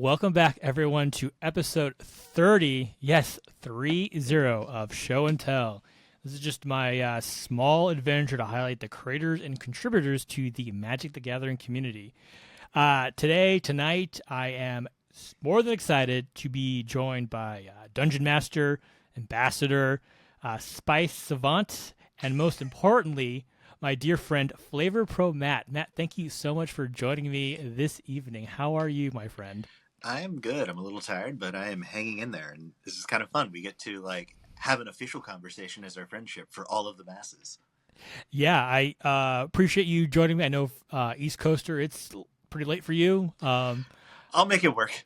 Welcome back, everyone, to episode 30. Yes, 30 of Show and Tell. This is just my small adventure to highlight the creators and contributors to the Magic the Gathering community. Tonight, I am more than excited to be joined by Dungeon Master, Ambassador, Spice Savant, and most importantly, my dear friend Flavor Pro Matt. Matt, thank you so much for joining me this evening. How are you, my friend? I am good. I'm a little tired, but I am hanging in there, and this is kind of fun. We get to have an official conversation as our friendship for all of the masses. Yeah, I appreciate you joining me. I know East Coaster, it's pretty late for you. I'll make it work.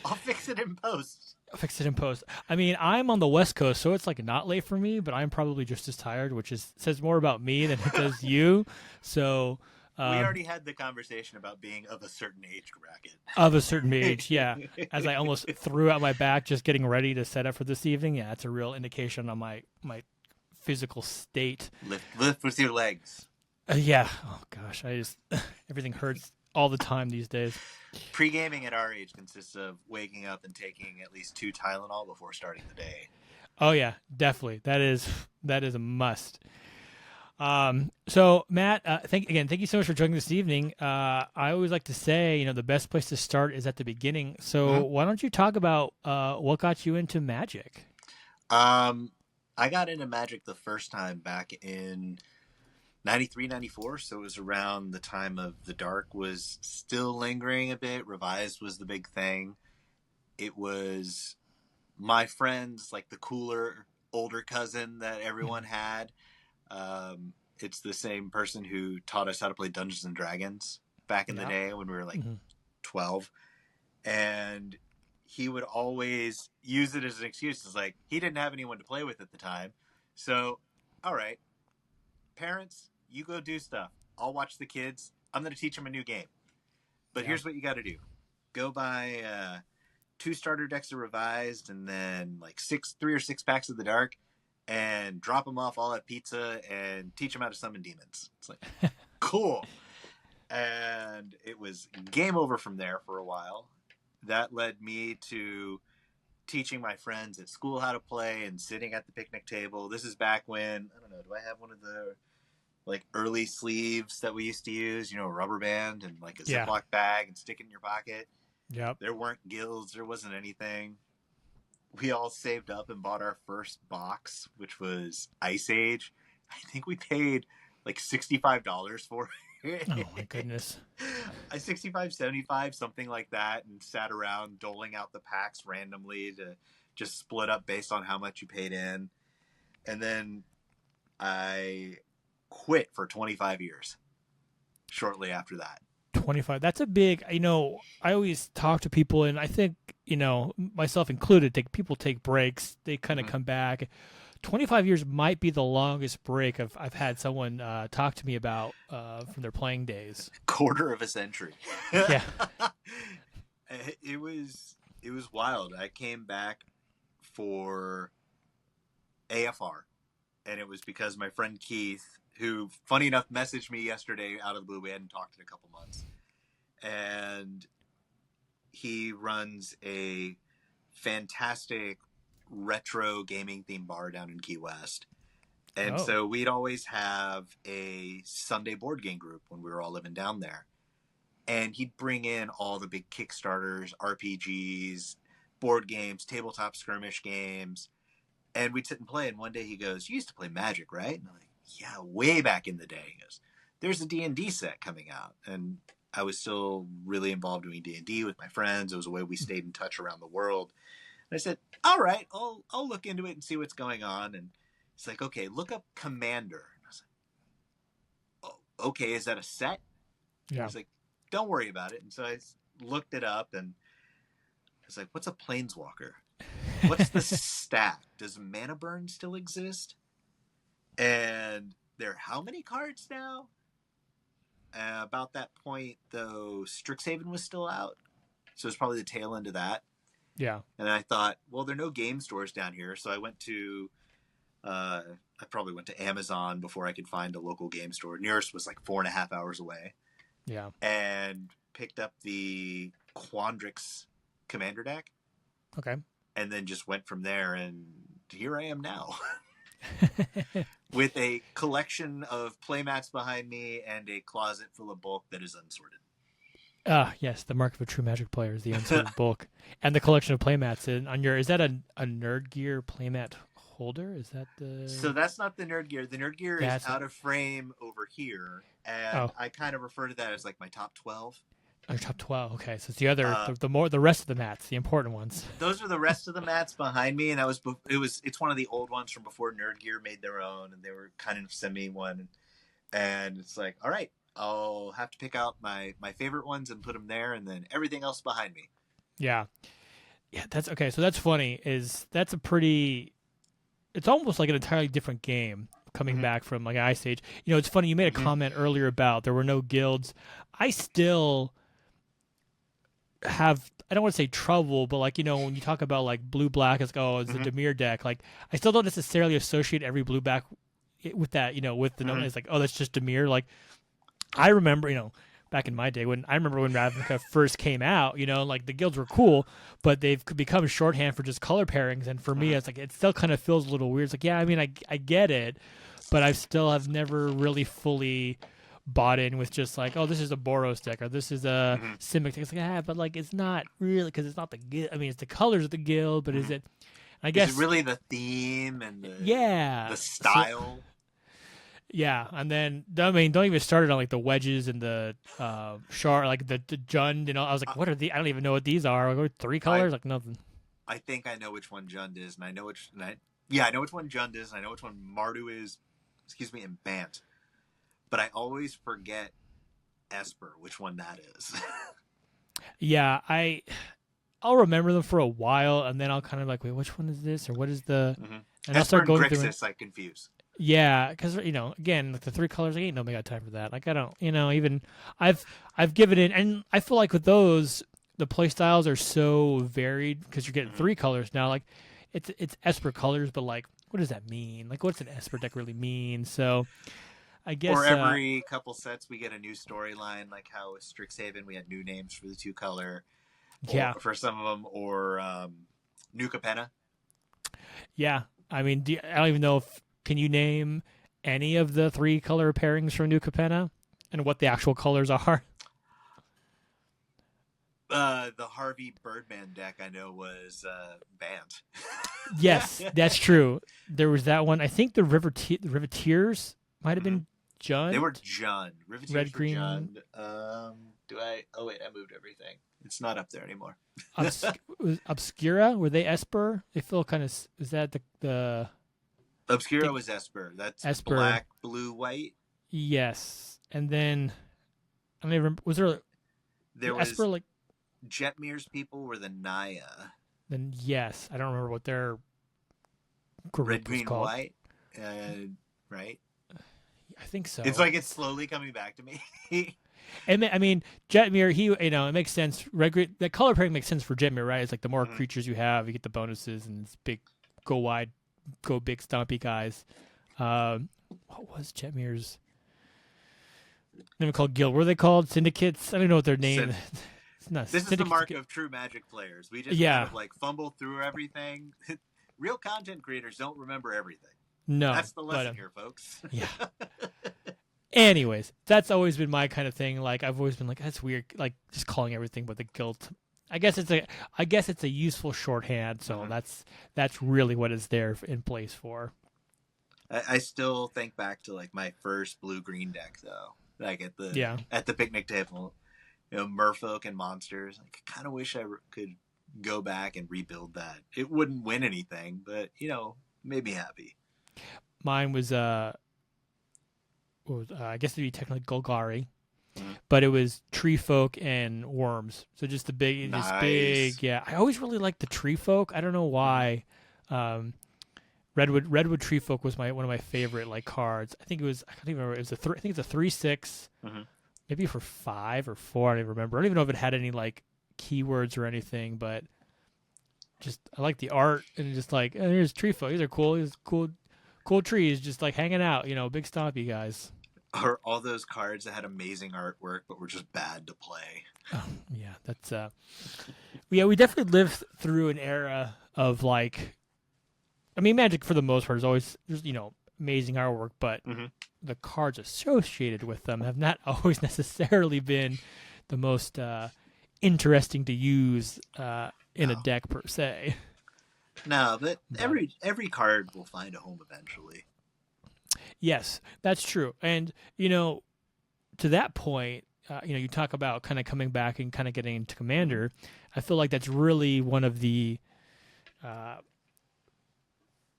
I'll fix it in post. Fix it in post. I mean, I'm on the West Coast, so it's like not late for me, but I'm probably just as tired, which says more about me than it does you. So we already had the conversation about being of a certain age bracket. Of a certain age, yeah. As I almost threw out my back just getting ready to set up for this evening. Yeah, it's a real indication on my physical state. Lift with your legs. Yeah. Oh gosh, everything hurts all the time these days. Pre-gaming at our age consists of waking up and taking at least 2 Tylenol before starting the day. Oh yeah, definitely. That is a must. So Matt, thank you so much for joining this evening. I always like to say, the best place to start is at the beginning. So why don't you talk about what got you into Magic? I got into Magic the first time back in 93, 94, so it was around the time of the Dark was still lingering a bit. Revised was the big thing. It was my friends, like the cooler, older cousin that everyone had. It's the same person who taught us how to play Dungeons and Dragons back in the day when we were 12. And he would always use it as an excuse. It's like he didn't have anyone to play with at the time. So, all right, parents, you go do stuff. I'll watch the kids. I'm going to teach them a new game. But here's what you got to do. Go buy 2 starter decks of Revised and then 3 or 6 packs of the Dark and drop them off all at pizza and teach them how to summon demons. It's like, cool. And it was game over from there for a while. That led me to teaching my friends at school how to play and sitting at the picnic table. This is back when, I don't know, do I have one of the early sleeves that we used to use, a rubber band and a Ziploc bag and stick it in your pocket? Yep. There weren't guilds. There wasn't anything. We all saved up and bought our first box, which was Ice Age. I think we paid $65 for it. Oh my goodness. $65, $75, something like that, and sat around doling out the packs randomly to just split up based on how much you paid in. And then I quit for 25 years shortly after that. 25. That's a big, I always talk to people, and I think, myself included, people take breaks. They kind of come back. 25 years might be the longest break I've had someone talk to me about from their playing days. Quarter of a century. Yeah. It was wild. I came back for AFR, and it was because my friend Keith, who, funny enough, messaged me yesterday out of the blue. We hadn't talked in a couple months. And he runs a fantastic retro gaming themed bar down in Key West. And so we'd always have a Sunday board game group when we were all living down there. And he'd bring in all the big Kickstarters, RPGs, board games, tabletop skirmish games. And we'd sit and play. And one day he goes, "You used to play Magic, right?" And I'm like, "Yeah, way back in the day." He goes, "There's a D&D set coming out." And I was still really involved doing D&D with my friends. It was a way we stayed in touch around the world. And I said, "All right, I'll look into it and see what's going on." And it's like, "Okay, look up Commander." And I was like, "Oh, okay, is that a set?" Yeah. He's like, "Don't worry about it." And so I looked it up, and I was like, "What's a Planeswalker? What's the stack? Does Mana Burn still exist? And there are how many cards now?" About that point, though, Strixhaven was still out. So it's probably the tail end of that. Yeah. And I thought, well, there are no game stores down here. So I went to, I probably went to Amazon before I could find a local game store. Nearest was 4.5 hours away. Yeah. And picked up the Quandrix commander deck, Okay. and then just went from there. And here I am now. With a collection of playmats behind me and a closet full of bulk that is unsorted. Yes, the mark of a true Magic player is the unsorted bulk and the collection of playmats. And on your, is that a Nerd Gear playmat holder? Is that the? So that's not the Nerd Gear. The Nerd Gear is out of frame over here, and I kind of refer to that as like my top 12. Oh, top 12. Okay, so it's the other, the rest of the mats, the important ones. Those are the rest of the mats behind me, and it's one of the old ones from before Nerd Gear made their own, and they were kind of semi one, and it's like, all right, I'll have to pick out my favorite ones and put them there, and then everything else behind me. Yeah, that's okay. So that's funny. That's a pretty. It's almost like an entirely different game coming back from like Ice Age. You know, it's funny. You made a comment earlier about there were no guilds. I still have, I don't want to say trouble, but like, you know, when you talk about like blue black, it's like, oh, it's a Dimir deck. Like, I still don't necessarily associate every blue black with that, you know, with the it's like, oh, that's just Dimir. Like, I remember, you know, back in my day when Ravnica first came out, you know, like the guilds were cool, but they've become shorthand for just color pairings. And for me, it's like, it still kind of feels a little weird. It's like, yeah, I mean, I get it, but I still have never really fully bought in with just like, oh, this is a Boros deck or this is a Simic deck. It's like, but like, it's not really, because it's not the guild. I mean, it's the colors of the guild, but is it, I guess. Is it really the theme and the style? Yeah, and then, I mean, don't even start it on like the wedges and the shard, like the Jund, you know. I was like, what are these? I don't even know what these are. Like, 3 colors, like nothing. I think I know which one Jund is, and I know which one Jund is, and I know which one Mardu is. Excuse me, and Bant. But I always forget Esper, which one that is. Yeah, I'll remember them for a while, and then I'll kind of like, wait, which one is this, or what is the? And I'll start going through. I confuse. Yeah, because you know, again, like the 3 colors, I ain't nobody got time for that. Like I don't, you know, even I've given in, and I feel like with those, the play styles are so varied because you're getting 3 colors now. Like it's Esper colors, but like, what does that mean? Like, what's an Esper deck really mean? So. I guess, or every couple sets we get a new storyline, like how with Strixhaven we had new names for the 2 color, for some of them, or New Capenna. Yeah, I mean, I don't even know if can you name any of the 3 color pairings from New Capenna and what the actual colors are. The Harvey Birdman deck I know was Bant. Yes, that's true. There was that one. I think the Riveteers might have been Jund. They were Jund. Red, green. Jund. Oh wait, I moved everything. It's not up there anymore. Obscura, were they Esper? They feel kind of. Is that the? Obscura was Esper. That's Esper. Black, blue, white. Yes, and then I don't even remember. Was there was Esper like Jetmir's people were the Naya. Then yes, I don't remember what their group Red, green, was called. white. Right. I think so. It's like it's slowly coming back to me. And I mean, Jetmir, it makes sense. That color pairing makes sense for Jetmir, right? It's like the more creatures you have, you get the bonuses, and it's big, go wide, go big, stompy guys. What was Jetmir's? Never called guild. What are they called? Syndicates? I don't know what their name. This is the mark of true Magic players. We just kind of like fumble through everything. Real content creators don't remember everything. No, that's the lesson here, folks. Yeah. Anyways, that's always been my kind of thing. Like I've always been like, that's weird. Like just calling everything but the guild. I guess it's a useful shorthand. So that's really what it's there in place for. I still think back to like my first blue-green deck though. Like at the picnic table, you know, Merfolk and monsters. Like, I kind of wish I could go back and rebuild that. It wouldn't win anything, but you know, made me happy. Mine was I guess it'd be technically Golgari, but it was Tree Folk and Worms. So just the big, yeah. I always really liked the Tree Folk. I don't know why. Redwood Tree Folk was one of my favorite like cards. I think it was. I can't even remember. It was I think it's a 3/6, maybe for 5 or 4. I don't even remember. I don't even know if it had any like keywords or anything, but just I like the art and just like here's Tree Folk. These are cool. These cool trees just like hanging out, you know, big stompy guys. or all those cards that had amazing artwork but were just bad to play. Oh, yeah, that's yeah, we definitely lived through an era of like, I mean, Magic for the most part is always there's amazing artwork, but Mm-hmm. the cards associated with them have not always necessarily been the most interesting to use in a No, deck per se. no, but But every card will find a home eventually. yes, that's true. And to that point, you talk about kind of coming back and kind of getting into Mm-hmm. Commander. I feel like that's really one of the uh,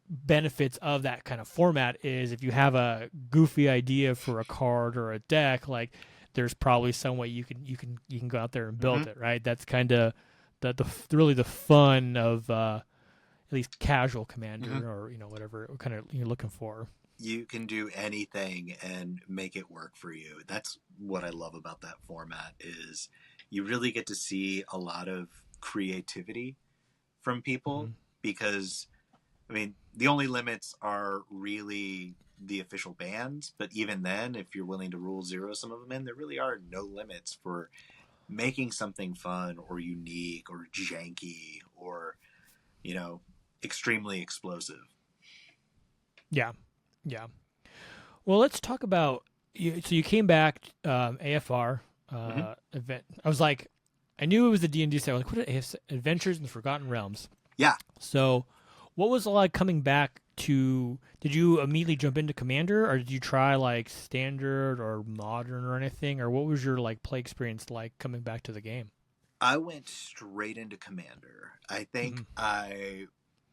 benefits of that kind of format is if you have a goofy idea for a card or a deck, like there's probably some way you can go out there and Mm-hmm. build it, right? That's kind of the really the fun of at least casual Mm-hmm. Commander or whatever kind of you're looking for. You can do anything and make it work for you. That's what I love about that format is you really get to see a lot of creativity from people Hmm. because I mean, the only limits are really the official bans, but even then, if you're willing to rule zero some of them in, there really are no limits for making something fun or unique or janky or, you know, extremely explosive. Yeah, yeah. Well, let's talk about you. So you came back AFR Mm-hmm. event. I was like, I knew it was the D&D set. I was like, what are Adventures in the Forgotten Realms? Yeah, So, what was it like coming back to? Did you immediately jump into Commander, or did you try like Standard or Modern or anything, or what was your like play experience like coming back to the game? I went straight into Commander. I think Hmm. I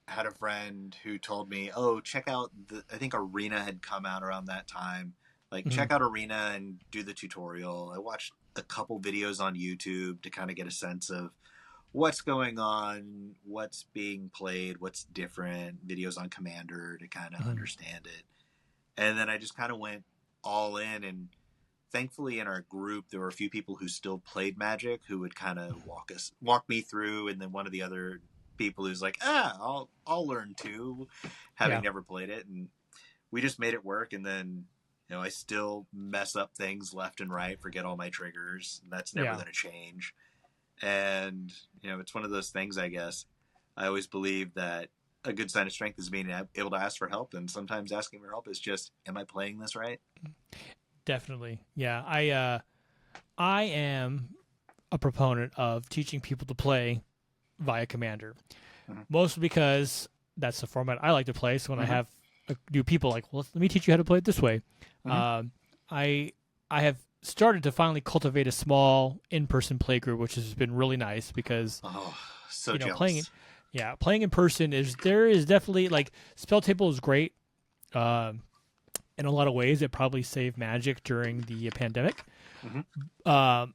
had a friend who told me, "Oh, check out I think Arena had come out around that time. Like Hmm. check out Arena and do the tutorial." I watched a couple videos on YouTube to kind of get a sense of what's going on, what's being played, what's different, videos on Commander to kind of Hmm. understand it. And then I just kind of went all in and thankfully in our group there were a few people who still played Magic who would kind of walk me through, and then one of the other people who's like, I'll learn too, having Yeah, never played it, and we just made it work. And then I still mess up things left and right, forget all my triggers. That's never yeah. going to change. And it's one of those things, I guess. I always believe that a good sign of strength is being able to ask for help, and sometimes asking for help is just, am I playing this right? Definitely. Yeah, I am a proponent of teaching people to play via Commander, Mm-hmm. mostly because that's the format I like to play. So when I Mm-hmm. have new people like, well, let me teach you how to play it this way. Mm-hmm. Um, I I have started to finally cultivate a small in-person play group, which has been really nice because Oh, so playing it, jealous. yeah, playing in person is definitely like spell table is great. Um, in a lot of ways, it probably saved Magic during the pandemic. Mm-hmm.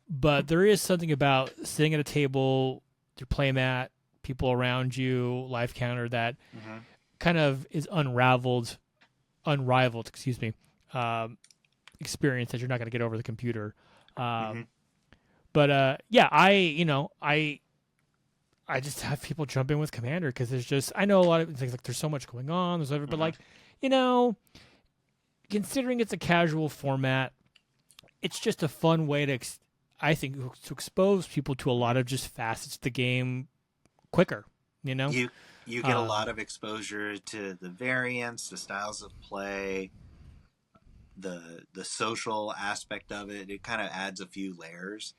But there is something about sitting at a table, your playmat, people around you, life counter that Mm-hmm. kind of is unrivaled, excuse me, um, experience that you're not going to get over the computer. Mm-hmm. Um, but yeah, I just have people jump in with Commander because there's just I know a lot of things like there's so much going on, there's other, but Mm-hmm. like you know, considering it's a casual format, it's just a fun way to I think to expose people to a lot of just facets of the game quicker. You know, You you get a um, lot of exposure to the variants, the styles of play, the social aspect of it. It kind of adds a few layers.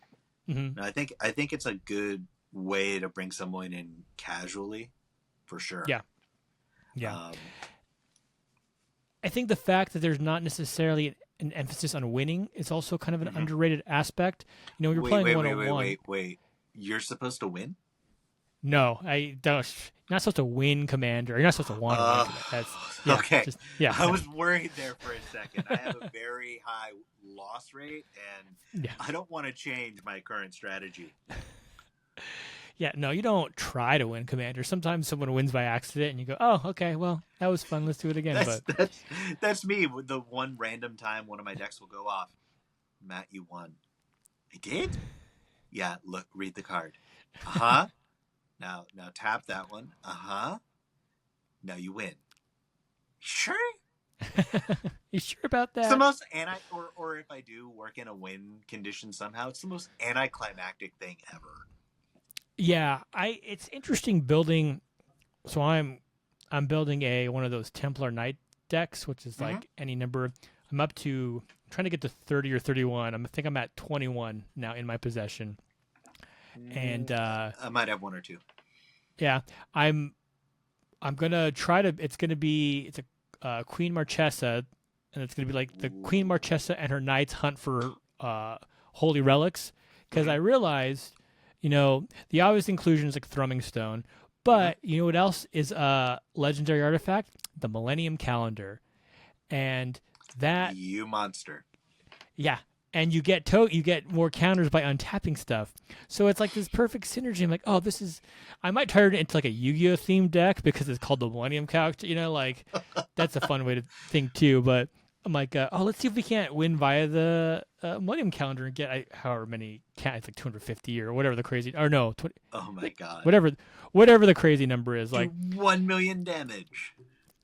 mhm. And I think it's a good way to bring someone in casually, for sure. Yeah, yeah. Um, I think the fact that there's not necessarily an emphasis on winning is also kind of an mhm. underrated aspect. You're Wait, playing wait, one wait, on wait, one. wait, wait. You're supposed to win? No, I don't. You're not supposed to win Commander. You're not supposed to want to win Uh, Commander. That's yeah, okay. just yeah, I no, was worried there for a second. I have a very high loss rate, and yeah, I don't want to change my current strategy. yeah. No, you don't try to win Commander. Sometimes someone wins by accident, and you go, "Oh, okay, well, that was fun. Let's do it again." That's But that's that's me. With the one random time one of my decks will go off. Matt, you won. I did? Yeah. Look, read the card. Uh huh. Now tap that one. Uh huh. Now you win. Sure. You sure about It's the that? most or if I do work in a win condition somehow, it's the most anticlimactic thing ever. Yeah, I. It's interesting building. So I'm building a one of those Templar Knight decks, which is Mm-hmm. like any number. I'm up to I'm trying to get to 30 or 31. I think I'm at 21 now in my possession, and I might have one or two. yeah, I'm I'm gonna try to. It's a Queen Marchesa, and it's gonna be like the Queen Ooh. Marchesa and her knights hunt for holy relics. Because Mm-hmm. I realized, the obvious inclusion is like Thrumming Stone, Mm-hmm. but you know what else is a legendary artifact? The Millennium Calendar, and that You monster. yeah. And you get more counters by untapping stuff. So it's like this perfect synergy. I'm like, oh, this is I might turn it into like a Yu-Gi-Oh themed deck because it's called the Millennium Couch, like that's a fun way to think too. But I'm like, oh, let's see if we can't win via the Millennium Calendar and get however many it's like 250 or whatever the crazy or no, 20, Oh my god. whatever whatever the crazy number is. Do Like, 1 million damage.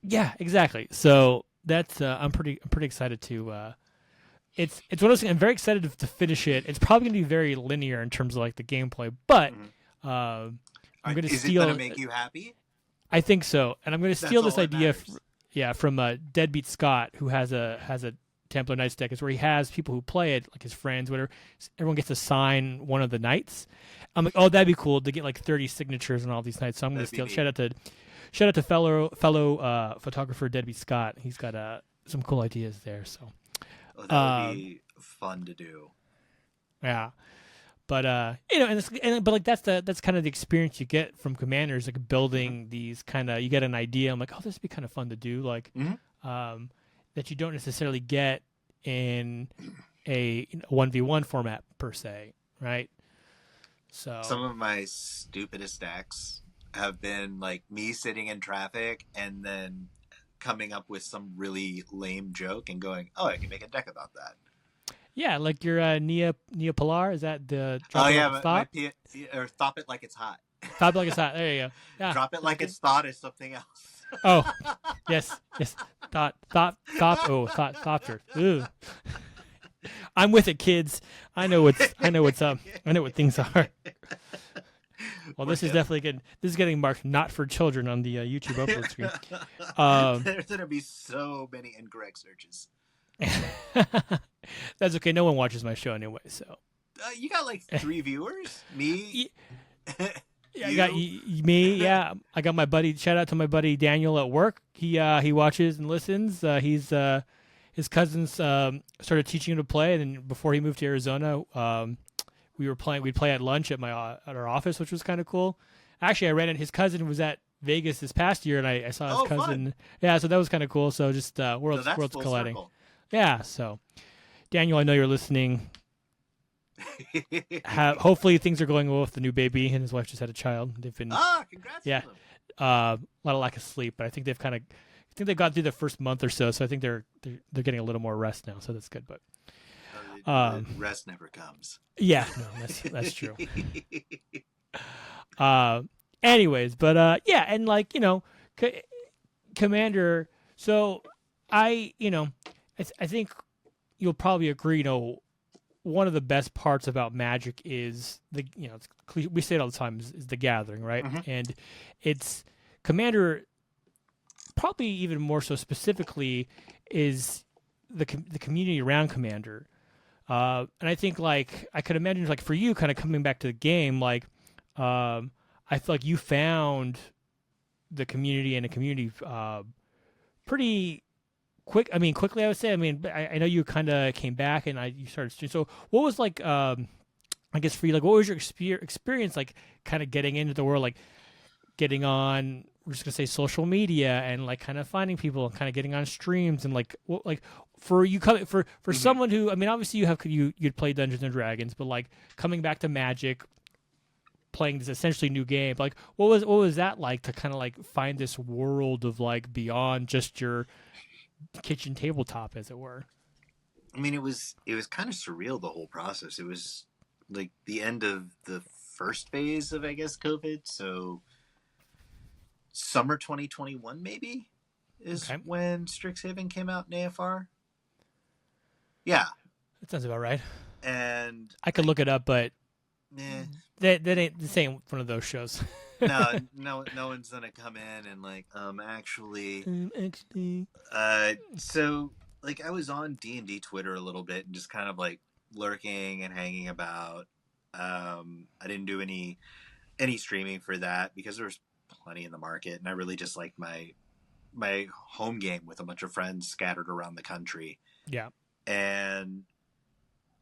yeah, exactly. So that's I'm pretty excited to it's one of those things. I'm very excited to finish it. It's probably going to be very linear in terms of like the gameplay, but Mm-hmm. I'm going to Is it gonna steal. make you happy? I think so, and I'm going to That's steal all this that idea, matters. from Deadbeat Scott, who has a Templar Knights deck. Is where he has people who play it, like his friends, whatever. Everyone gets to sign one of the knights. I'm like, oh, that'd be cool to get like 30 signatures on all these knights. So I'm going to That'd be steal. neat. Shout out to fellow photographer Deadbeat Scott. He's got some cool ideas there. So. Oh, that would Uh, be fun to do. yeah, but but like that's kind of the experience you get from commanders, like Mm-hmm. building these kind of you get an idea. I'm like, oh, this would be kind of fun to do, like Mm-hmm. um, that you don't necessarily get in a 1v1 format per se, right? Some So of my stupidest decks have been like me sitting in traffic and then coming up with some really lame joke and going, "Oh, I can make a deck about that." yeah, like your Nia Polar, is that the Oh drop it yeah, like it's my thought? or stop it like it's hot. Thought like it's hot. There you go. Yeah, Drop it that's like good. it's thought is something else. Oh, yes. Thought. Ooh. I'm with it, kids. I know what's up. I know what things are. Well, We're this is good. definitely good. This is getting marked not for children on the YouTube upload screen. Um, There's gonna be so many incorrect searches. that's okay. No one watches my show anyway, so. You got like 3 viewers. Me, Yeah, I got you. me. Yeah, I got my buddy. Shout out to my buddy Daniel at work. He watches and listens. His cousins started teaching him to play, and then before he moved to Arizona, we'd play at lunch at at our office, which was kind of cool. Actually, I ran it. His cousin was at Vegas this past year, and I saw his Oh, fun. cousin. Yeah, so that was kind of cool. So just So that's worlds full colliding. circle. Yeah. So Daniel, I know you're listening. Hopefully things are going well with the new baby, and his wife just had a child. They've been Congrats to yeah, them. a lot of lack of sleep, but I think I think they've got through the first month or so. So I think they're getting a little more rest now. So that's good. But The um, rest never comes. yeah, no, that's true. Uh, anyways, but yeah, and like Commander. So I think you'll probably agree. One of the best parts about Magic is we say it all the time is the gathering, right? Hmm. And it's Commander probably even more so specifically is the community around Commander. And I think like I could imagine like for you kind of coming back to the game, like I feel like you found the community and the community pretty quickly I would say. I mean, I know you kind of came back and you started streaming. So what was like I guess for you, like what was your experience like kind of getting into the world, like getting on we're just gonna say social media and like kind of finding people and kind of getting on streams and like like for you coming for Hmm. someone who obviously you'd play Dungeons and Dragons, but like coming back to Magic, playing this essentially new game, like what was that like to kind of like find this world of like beyond just your kitchen tabletop, as it were. I mean, it was kind of surreal the whole process. It was like the end of the first phase of I guess COVID. So summer 2021 maybe is Okay. when Strixhaven came out in AFR. Yeah, That sounds about right. and I could look it up, but eh, that ain't the same one of those shows. no one's gonna come in and like actually. Actually. So like I was on D&D Twitter a little bit and just kind of like lurking and hanging about. I didn't do any streaming for that because there was plenty in the market, and I really just liked my home game with a bunch of friends scattered around the country. Yeah. And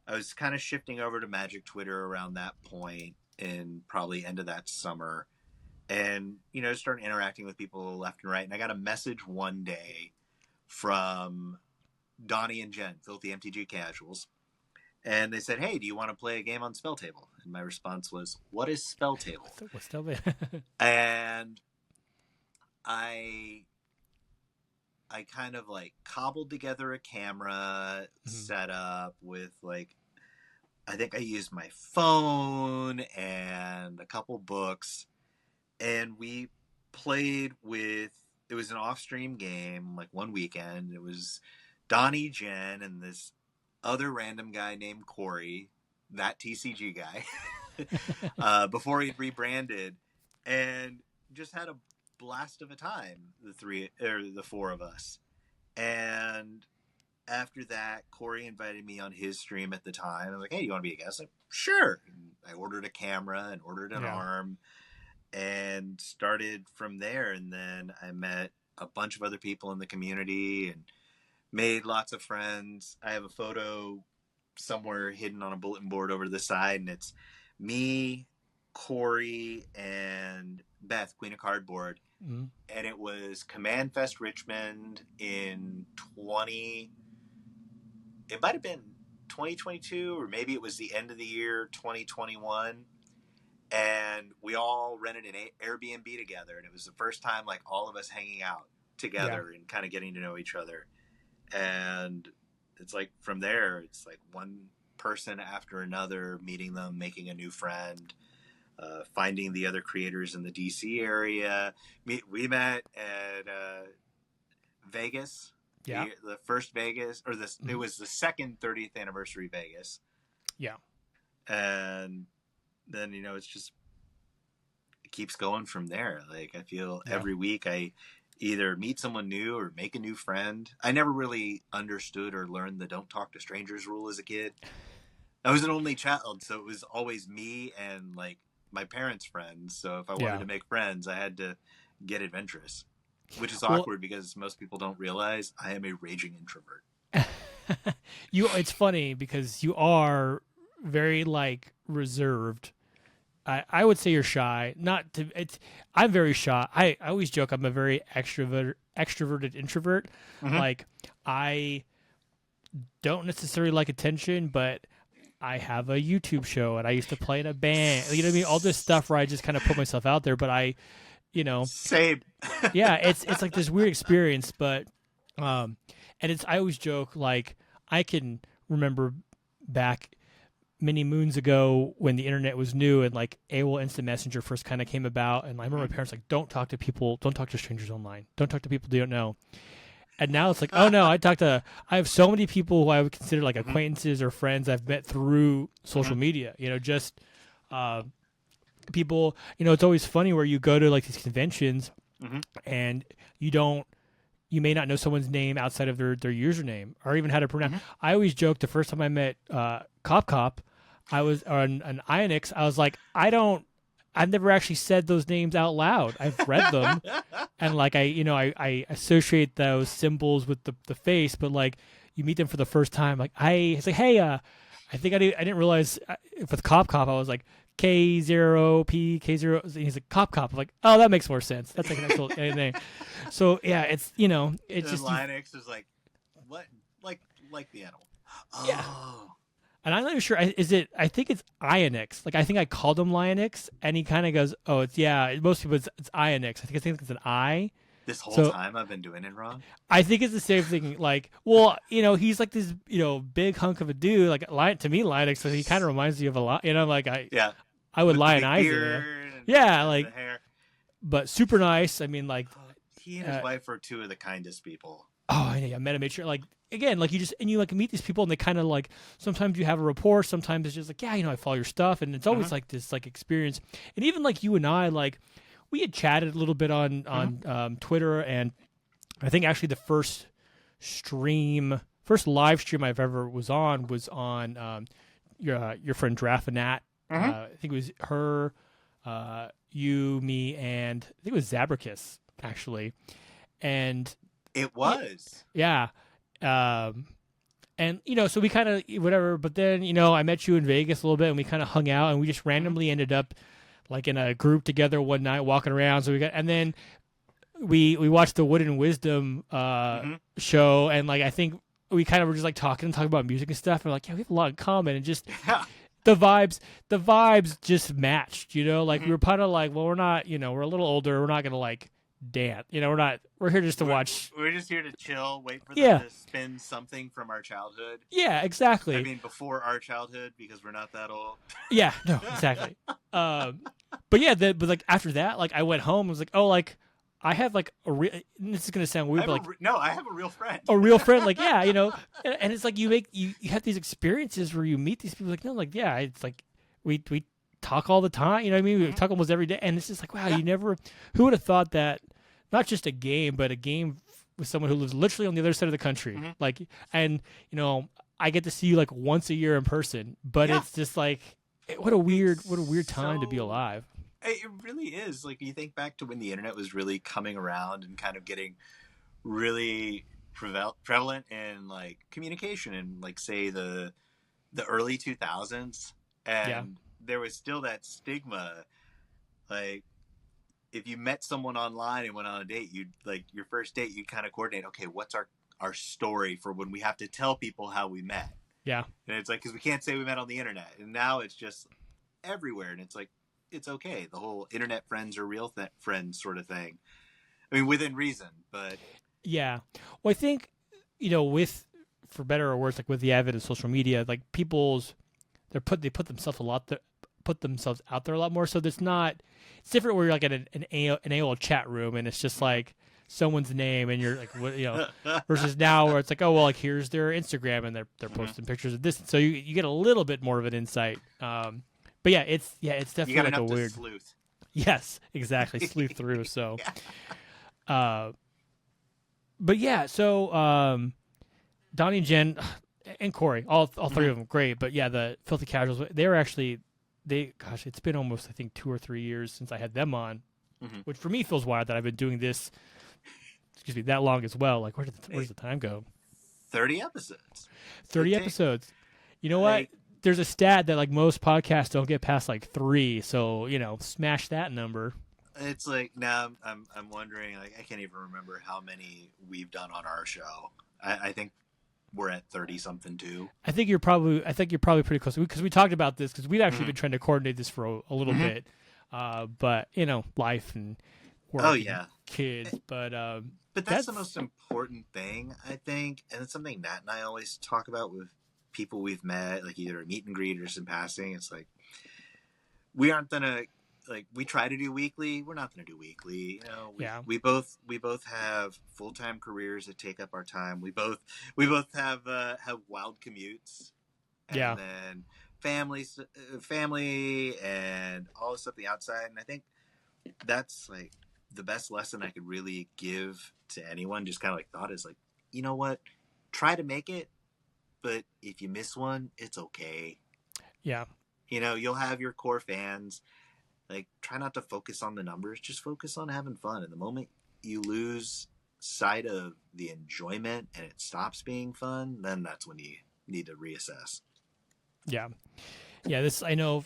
I was kind of shifting over to Magic Twitter around that point in probably end of that summer, and started interacting with people left and right. And I got a message one day from Donnie and Jen, Filthy MTG Casuals, and they said, "Hey, do you want to play a game on Spell Table?" And my response was, "What is Spell Table?" What's still there? And I kind of like cobbled together a camera setup with like, I think I used my phone and a couple books, and we played with, it was an off-stream game, like one weekend. It was Donnie, Jen, and this other random guy named Corey, that TCG guy, before he rebranded, and just had a blast of a time, the four of us. And after that, Corey invited me on his stream at the time. I was like, "Hey, you want to be a guest?" Like, sure. And I ordered a camera and ordered an arm and started from there. And then I met a bunch of other people in the community and made lots of friends. I have a photo somewhere hidden on a bulletin board over to the side, and it's me, Corey, and Beth, Queen of Cardboard. Mm-hmm. And it was Command Fest Richmond in it might have been 2022, or maybe it was the end of the year 2021. And we all rented an Airbnb together, and it was the first time like all of us hanging out together and kind of getting to know each other. And it's like from there, it's like one person after another, meeting them, making a new friend, finding the other creators in the DC area. We met at Vegas. Yeah. The first Vegas, or it was the second 30th anniversary Vegas. Yeah. And then, it keeps going from there. Like, I feel every week I either meet someone new or make a new friend. I never really understood or learned the don't talk to strangers rule as a kid. I was an only child, so it was always me and like my parents' friends. So if I wanted to make friends, I had to get adventurous, which is awkward because most people don't realize I am a raging introvert. It's funny because you are very like reserved. I would say you're shy. I'm very shy. I always joke I'm a very extroverted introvert. Mm-hmm. Like, I don't necessarily like attention, but I have a YouTube show and I used to play in a band. You know what I mean? All this stuff where I just kind of put myself out there, but same. Yeah, it's like this weird experience, but and I always joke, like, I can remember back many moons ago when the internet was new and like AOL Instant Messenger first kind of came about, and I remember my parents like, don't talk to strangers online, don't talk to people you don't know. And now it's like, oh no, I have so many people who I would consider like acquaintances or friends I've met through social media, just people, it's always funny where you go to like these conventions and you may not know someone's name outside of their username or even how to pronounce. I always joke the first time I met Cop, I was on an Ionix. I was like, I've never actually said those names out loud. I've read them, and like I associate those symbols with the face. But like you meet them for the first time, like it's like, hey, I think I didn't realize with Cop I was like K0P K0. And he's like Cop. I'm like, oh, that makes more sense. That's like an actual name. So yeah, it's it's just Linux is like what like the animal. Oh. Yeah. And I'm not even sure. I think it's Ionix. Like, I think I called him Lionix, and he kind of goes, "Oh, most people it's Ionix." I think it's an I. This whole time I've been doing it wrong. I think it's the same thing. Like, well, he's like this, big hunk of a dude. Like, to me, Lionix. So he kind of reminds me of a lot. Like I would lionize him. Yeah, like, but super nice. I mean, like, He and his wife are two of the kindest people. Oh, I met him. Made sure, like, again, like you like meet these people and they kind of like, sometimes you have a rapport, sometimes it's just like, yeah, I follow your stuff, and it's always like this like experience. And even like you and I, like, we had chatted a little bit on Twitter, and I think actually the first live stream I've ever was on your friend Drafanat. I think it was her, you, me, and I think it was Zabricus actually, and it was and so we kind of whatever. But then I met you in Vegas a little bit, and we kind of hung out, and we just randomly ended up like in a group together one night walking around. So and then we watched the Wooden Wisdom show, and like I think we kind of were just like talking about music and stuff, and we're like, yeah, we have a lot in common, and just the vibes just matched, like we were kind of like, well, we're not, we're a little older, we're not gonna like dance, we're here just to watch. We're just here to chill, wait for them to spin something from our childhood. Yeah, exactly. I mean, before our childhood, because we're not that old. Yeah, no, exactly. But yeah, but like after that, like I went home, I was like, oh, like I have like a real. This is gonna sound weird, but like no, I have a real friend. A real friend, like yeah, and it's like you have these experiences where you meet these people, like no, like yeah, it's like we talk all the time, you know what I mean? We talk almost every day, and it's just like wow, who would have thought that not just a game, but a game with someone who lives literally on the other side of the country, like, and I get to see you like once a year in person, but it's just like what a weird time to be alive. It really is. Like, you think back to when the internet was really coming around and kind of getting really prevalent in like communication in like say the early 2000s, and there was still that stigma. Like, if you met someone online and went on a date, you'd like your first date, you'd kind of coordinate, okay, what's our story for when we have to tell people how we met. Yeah. And it's like, because we can't say we met on the internet, and now it's just everywhere, and it's like, it's okay. The whole internet friends are real friends sort of thing. I mean, within reason, but yeah. Well, I think with, for better or worse, like with the advent of social media, like they put themselves out there a lot more. So it's different where you're like at an AOL chat room and it's just like someone's name and you're like versus now where it's like, oh well, like here's their Instagram and they're posting pictures of this, so you get a little bit more of an insight. But it's definitely like a weird sleuth. Yes, exactly. Sleuth through. So, but yeah, so Donnie and Jen and Corey, all three of them, great. But yeah, the Filthy Casuals, it's been almost I think 2 or 3 years since I had them on, which for me feels wild that I've been doing this. Excuse me, that long as well. Like, where's the time go? 30 episodes. 30 episodes. You know what? There's a stat that like most podcasts don't get past like 3, so smash that number. It's like now I'm wondering, like I can't even remember how many we've done on our show. I think we're at 30 something too. I think you're probably pretty close because we talked about this because we've actually been trying to coordinate this for a little bit, but life and work, and kids, but that's the most important thing, I think, and it's something Nat and I always talk about with people we've met, like either a meet and greet or just in passing. It's like we aren't gonna we try to do weekly. We're not gonna do weekly. We both have full-time careers that take up our time. We both have wild commutes, and then family and all the stuff on the outside. And I think that's like the best lesson I could really give to anyone. Just kind of like thought is like, you know what, try to make it. But if you miss one, it's okay. Yeah. You'll have your core fans. Like, try not to focus on the numbers. Just focus on having fun. And the moment you lose sight of the enjoyment and it stops being fun, then that's when you need to reassess. Yeah. Yeah, this, I know,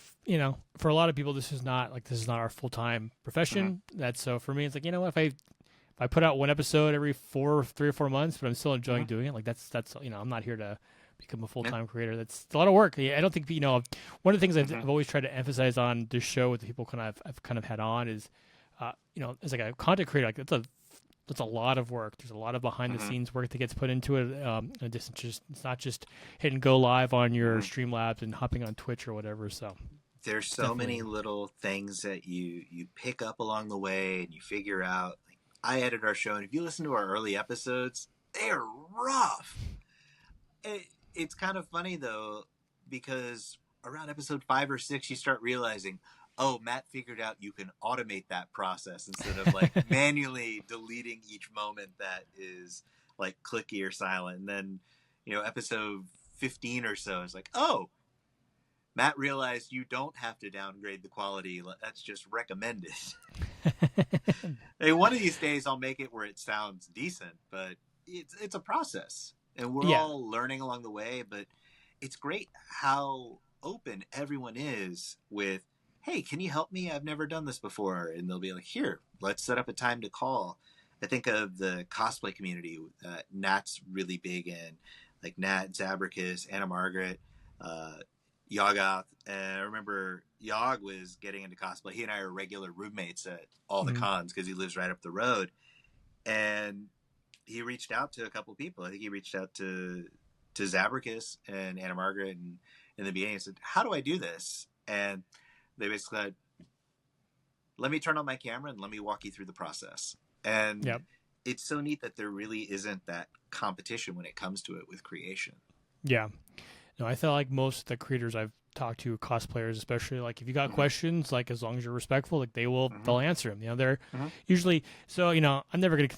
for a lot of people, this is not our full-time profession. That's so for me, it's like, if I put out one episode every 3 or 4 months, but I'm still enjoying doing it. Like that's I'm not here to become a full-time creator. That's a lot of work. I don't think one of the things I've always tried to emphasize on this show with the people I've kind of had on is, as like a content creator, like it's a lot of work. There's a lot of behind-the-scenes work that gets put into it. It's not just hitting go live on your Streamlabs and hopping on Twitch or whatever. So there's so many little things that you pick up along the way and you figure out. I edit our show, and if you listen to our early episodes, they're rough. It's kind of funny though, because around episode 5 or 6, you start realizing, oh, Matt figured out you can automate that process instead of like manually deleting each moment that is like clicky or silent. And then, episode 15 or so is like, oh, Matt realized you don't have to downgrade the quality. That's just recommended. Hey, one of these days I'll make it where it sounds decent, but it's a process, and we're Yeah. all learning along the way. But it's great how open everyone is with, hey, can you help me? I've never done this before. And they'll be like, here, let's set up a time to call. I think of the cosplay community. Nat's really big in, like Nat, Zabricus, Anna Margaret, Yoggoth. And I remember Yogg was getting into cosplay. He and I are regular roommates at all the cons because he lives right up the road. And he reached out to a couple people. I think he reached out to Zabricus and Anna Margaret, and in the beginning, he said, how do I do this? And they basically said, let me turn on my camera and let me walk you through the process. And it's so neat that there really isn't that competition when it comes to it with creation. Yeah. No, I feel like most of the creators I've talked to, cosplayers especially, like if you got questions, like as long as you're respectful, like they'll answer them. They're usually, so I'm never gonna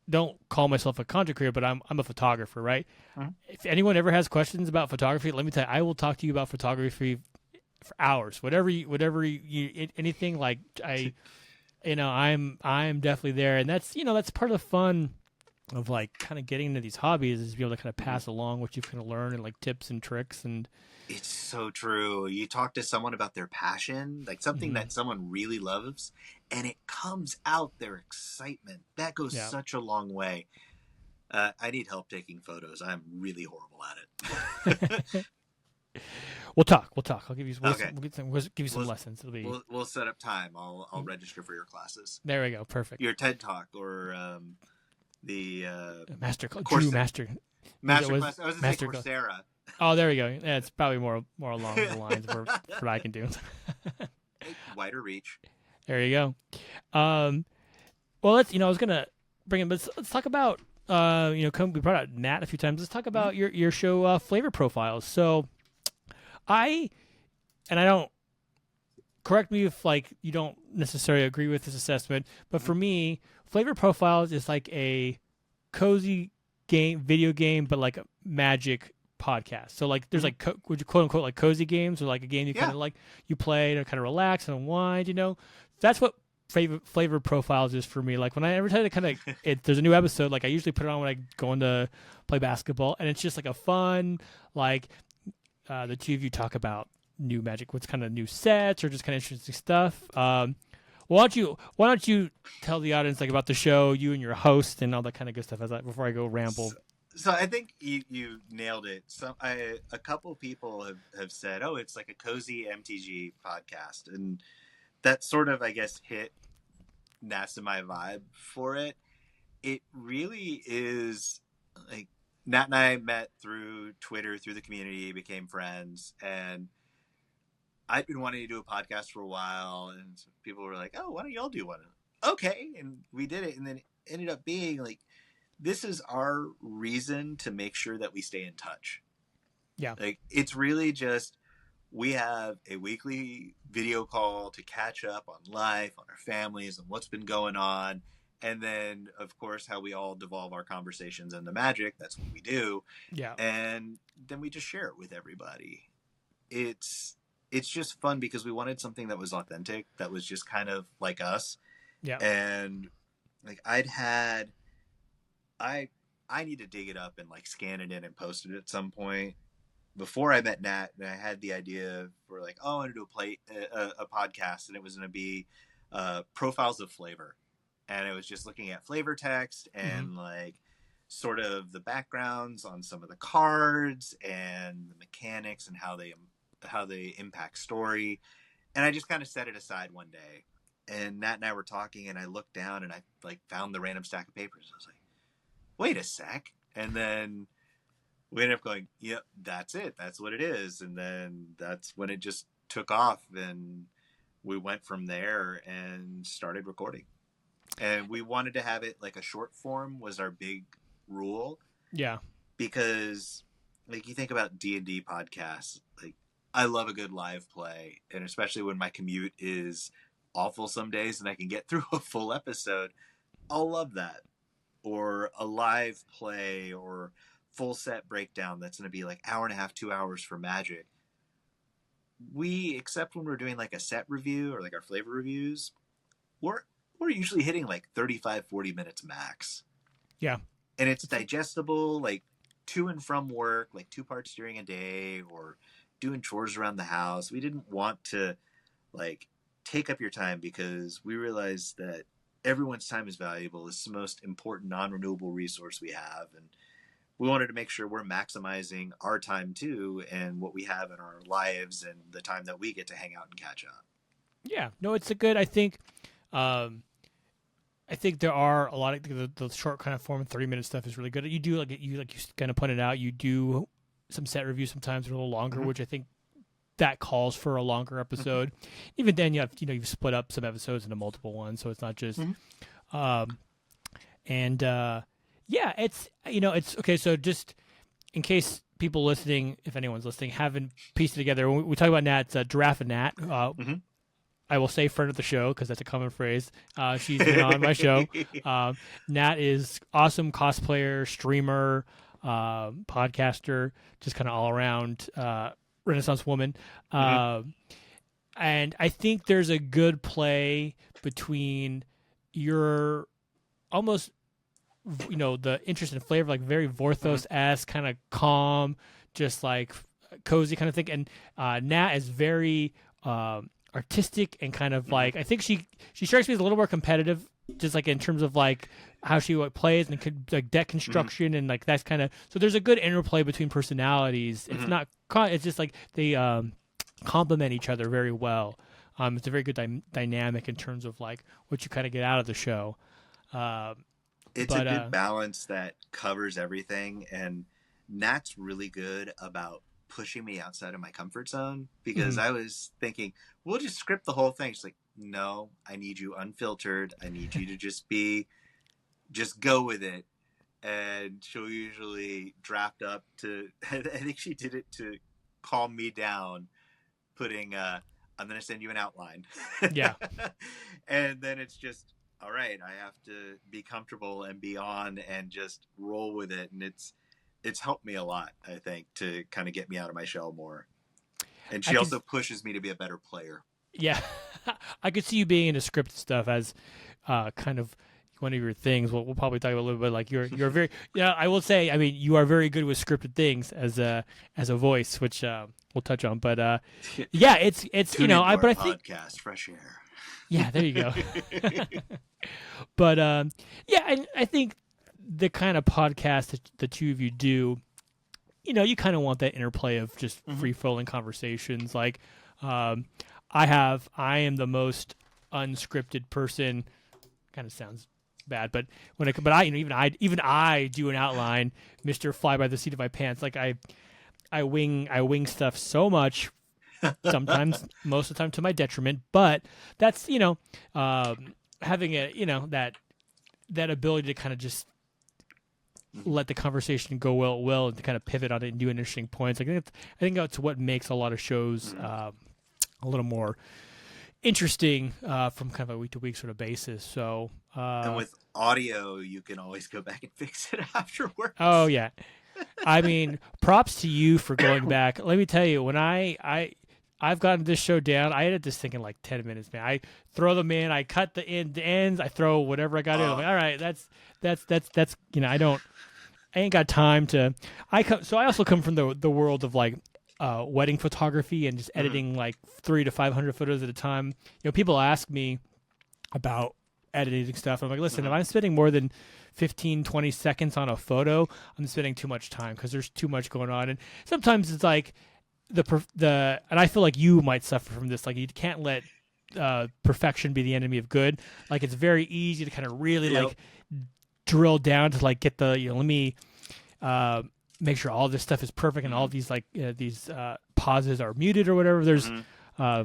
don't call myself a content creator, but I'm a photographer, right? If anyone ever has questions about photography, let me tell you, I will talk to you about photography for hours. Whatever you anything, like I'm definitely there, and that's part of the fun of like kind of getting into these hobbies, is to be able to kind of pass along what you've kind of learned and like tips and tricks. And it's so true. You talk to someone about their passion, like something that someone really loves, and it comes out their excitement. That goes such a long way. I need help taking photos. I'm really horrible at it. We'll talk. I'll give you Okay. we'll give you some lessons. It'll be we'll set up time. I'll register for your classes. There we go. Perfect. Your TED Talk or the master class. Master class. I was going to say Coursera. Oh, there we go. Yeah, it's probably more along the lines of what I can do. Wider reach. There you go. Well, let's. I was gonna bring it, but let's talk about. We brought out Nat a few times. Let's talk about your show, Flavor Profiles. So, I don't. Correct me if like you don't necessarily agree with this assessment, but for me, Flavor Profiles is like a cozy video game, but like a Magic podcast. So like there's like would you quote unquote like cozy games, or like a game you kind of like you play to kind of relax and unwind. That's what Flavor Profiles is for me. Like when I every time I kind of there's a new episode, like I usually put it on when I go in to play basketball, and it's just like a fun like the two of you talk about new Magic, what's kind of new sets or just kind of interesting stuff. Why don't you tell the audience like about the show, you and your host, and all that kind of good stuff before I go ramble. So I think you nailed it. A couple people have said, oh, it's like a cozy MTG podcast, and that sort of, I guess, hit Nat's my vibe for it. It really is like Nat and I met through Twitter, through the community, became friends, and I'd been wanting to do a podcast for a while, and people were like, oh, why don't y'all do one? Okay, and we did it, and then it ended up being like, this is our reason to make sure that we stay in touch. Yeah. Like, it's really just, we have a weekly video call to catch up on life, on our families, and what's been going on. And then, of course, how we all devolve our conversations into Magic. That's what we do. Yeah. And then we just share it with everybody. It's just fun because we wanted something that was authentic, that was just kind of like us. Yeah. And like I need to dig it up and like scan it in and post it at some point. Before I met Nat, and I had the idea for like, oh, I want to do a podcast, and it was going to be profiles of flavor, and it was just looking at flavor text and like sort of the backgrounds on some of the cards and the mechanics and how they impact story. And I just kind of set it aside one day, and Nat and I were talking, and I looked down and I like found the random stack of papers. I was like, wait a sec. And then we ended up going, yep, that's it. That's what it is. And then that's when it just took off, and we went from there and started recording. And we wanted to have it like a short form was our big rule. Yeah. Because like you think about D&D podcasts, like I love a good live play, and especially when my commute is awful some days and I can get through a full episode, I'll love that. Or a live play or full set breakdown that's going to be like hour and a half, 2 hours for Magic. We, except when we're doing like a set review or like our flavor reviews, we're usually hitting like 35, 40 minutes max. Yeah. And it's digestible, like to and from work, like 2 parts during a day, or doing chores around the house. We didn't want to like take up your time because we realized that everyone's time is valuable. It's the most important non-renewable resource we have. And we wanted to make sure we're maximizing our time too, and what we have in our lives and the time that we get to hang out and catch up. Yeah. No, it's a good, I think there are a lot of the short kind of form 30-minute stuff is really good. You do like you kind of pointed out, you do some set reviews sometimes a little longer, which I think that calls for a longer episode. Even then, you've split up some episodes into multiple ones, so it's not just. It's it's okay. So just in case people listening, if anyone's listening, haven't pieced it together, when we talk about Nat, it's Giraffe and Nat. I will say friend of the show because that's a common phrase. She's been on my show. Nat is awesome cosplayer, streamer, podcaster, just kind of all around Renaissance woman. And I think there's a good play between your almost, the interest in flavor, like very Vorthos-esque, kind of calm, just like cozy kind of thing. And Nat is very artistic and kind of like, I think she strikes me as a little more competitive, just like in terms of like how she plays and like deck construction and like that's kind of, so there's a good interplay between personalities. It's not, it's just like they complement each other very well. It's a very good dynamic in terms of like what you kind of get out of the show. It's a good balance that covers everything, and Nat's really good about pushing me outside of my comfort zone, because I was thinking, we'll just script the whole thing. She's like, no, I need you unfiltered. I need you to just go with it. And she'll usually draft up to, I think she did it to calm me down, putting, I'm going to send you an outline. Yeah. And then it's just, all right, I have to be comfortable and be on and just roll with it. And it's helped me a lot, I think, to kind of get me out of my shell more. And she also pushes me to be a better player. Yeah. I could see you being into scripted stuff as kind of one of your things. We'll probably talk about a little bit like you're very, I will say, I mean, you are very good with scripted things as a voice, which we'll touch on. But yeah, it's but I think podcast, fresh air. Yeah, there you go. But yeah, and I think the kind of podcast that the two of you do, you kind of want that interplay of just free-flowing conversations. Like, I am the most unscripted person. Kind of sounds bad, but even I do an outline, Mr. Fly by the seat of my pants. Like I wing stuff so much. Sometimes, most of the time, to my detriment. But that's having that ability to kind of just let the conversation go well and to kind of pivot on it and do interesting points. I think that's what makes a lot of shows a little more interesting from kind of a week to week sort of basis. So and with audio, you can always go back and fix it afterwards. Oh yeah, I mean, props to you for going back. Let me tell you, when I've gotten this show down, I edit this thing in like 10 minutes, man. I throw them in, I cut the ends, I throw whatever I got in. I'm like, all right, that's I ain't got time to. So I also come from the world of like wedding photography and just editing like 300 to 500 photos at a time. People ask me about editing stuff. I'm like, listen, if I'm spending more than 15, 20 seconds on a photo, I'm spending too much time because there's too much going on. And sometimes it's like and I feel like you might suffer from this. Like you can't let perfection be the enemy of good. Like it's very easy to kind of really like drill down to like get the, let me make sure all this stuff is perfect and all these like these pauses are muted or whatever. There's I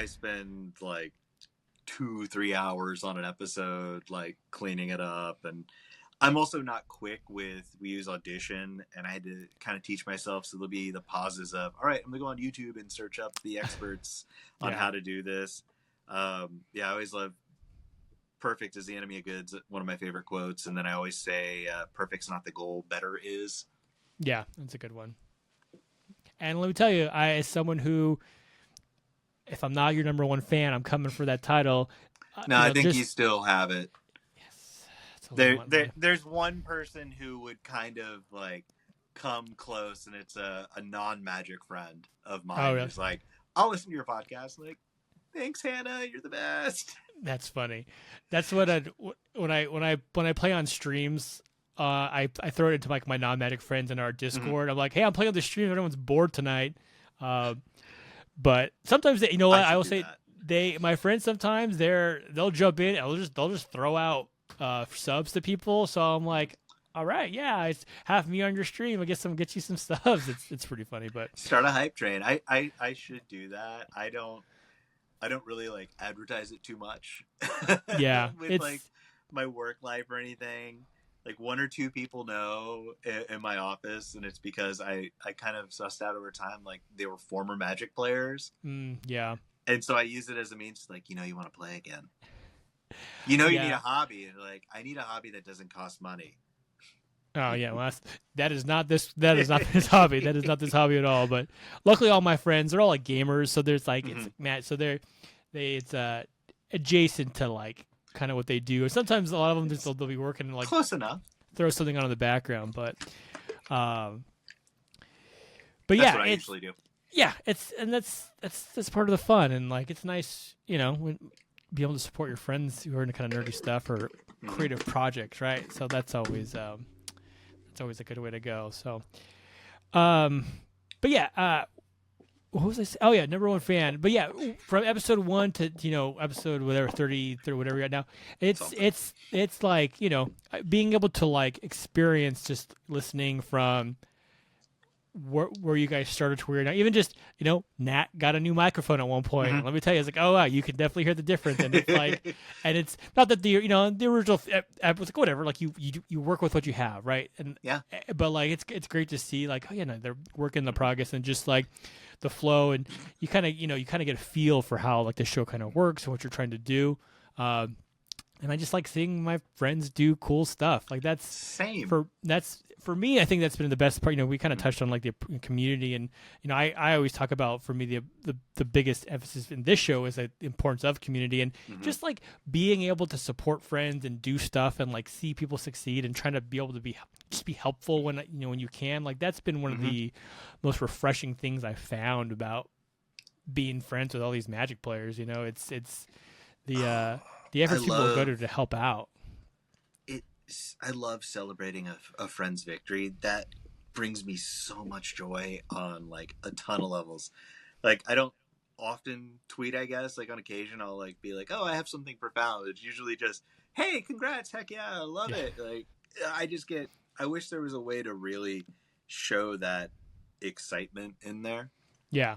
spend like 2-3 hours on an episode, like cleaning it up. And I'm also not quick we use Audition, and I had to kind of teach myself. So there'll be the pauses of, all right, I'm gonna go on YouTube and search up the experts on how to do this. I always love perfect is the enemy of good's one of my favorite quotes. And then I always say, perfect's not the goal, better is. Yeah, that's a good one. And let me tell you, as someone who, if I'm not your number one fan, I'm coming for that title. No, I think you still have it. Yes. There's one person who would kind of like come close, and it's a non-Magic friend of mine. Oh, really? Who's like, I'll listen to your podcast. Like, thanks, Hannah, you're the best. That's funny. That's what when I play on streams, I throw it into like my non-Magic friends in our Discord. I'm like, hey, I'm playing on the stream. Everyone's bored tonight. But sometimes you know what I will say. My friends sometimes they'll jump in and they'll just throw out subs to people. So I'm like, all right, yeah, it's have me on your stream. I guess I'm get you some subs. It's pretty funny. But start a hype train. I should do that. I don't really like advertise it too much. Yeah, with like my work life or anything. Like 1 or 2 people know in my office, and it's because I kind of sussed out over time, like they were former Magic players. Yeah. And so I use it as a means to like, you want to play again. You need a hobby. And like, I need a hobby that doesn't cost money. Oh yeah, well that is not this hobby. That is not this hobby at all. But luckily, all my friends, they're all like gamers, so there's like it's so it's adjacent to like kind of what they do. Sometimes a lot of them they'll be working and like close enough, throw something on in the background. But that's yeah, what I usually do. Yeah, that's part of the fun, and like it's nice, be able to support your friends who are into kind of nerdy stuff or creative projects, right? So that's always a good way to go. So, but yeah, what was I saying? Oh yeah, number one fan. But yeah, from episode 1 to episode whatever 30 whatever you're at now, it's like being able to like experience just listening from where you guys started to where you're now. Even just Nat got a new microphone at one point. And let me tell you, it's like, oh wow, you can definitely hear the difference. And it's like, and it's not that the original app was like whatever, like you work with what you have, right? And but like it's great to see like, oh yeah, no, they're working the progress and just like the flow, and you kind of get a feel for how like the show kind of works and what you're trying to do. And I just like seeing my friends do cool stuff. Like that's for me, I think that's been the best part. We kind of touched on like the community, and I always talk about, for me, the biggest emphasis in this show is the importance of community, and just like being able to support friends and do stuff and like see people succeed and trying to be able to be helpful when when you can. Like that's been one of the most refreshing things I found about being friends with all these Magic players. It's the efforts people go to help out. I love celebrating a friend's victory. That brings me so much joy on like a ton of levels. Like I don't often tweet, I guess. Like on occasion I'll like be like, oh, I have something profound. It's usually just, hey, congrats, heck yeah, I love it. Like I wish there was a way to really show that excitement in there. Yeah.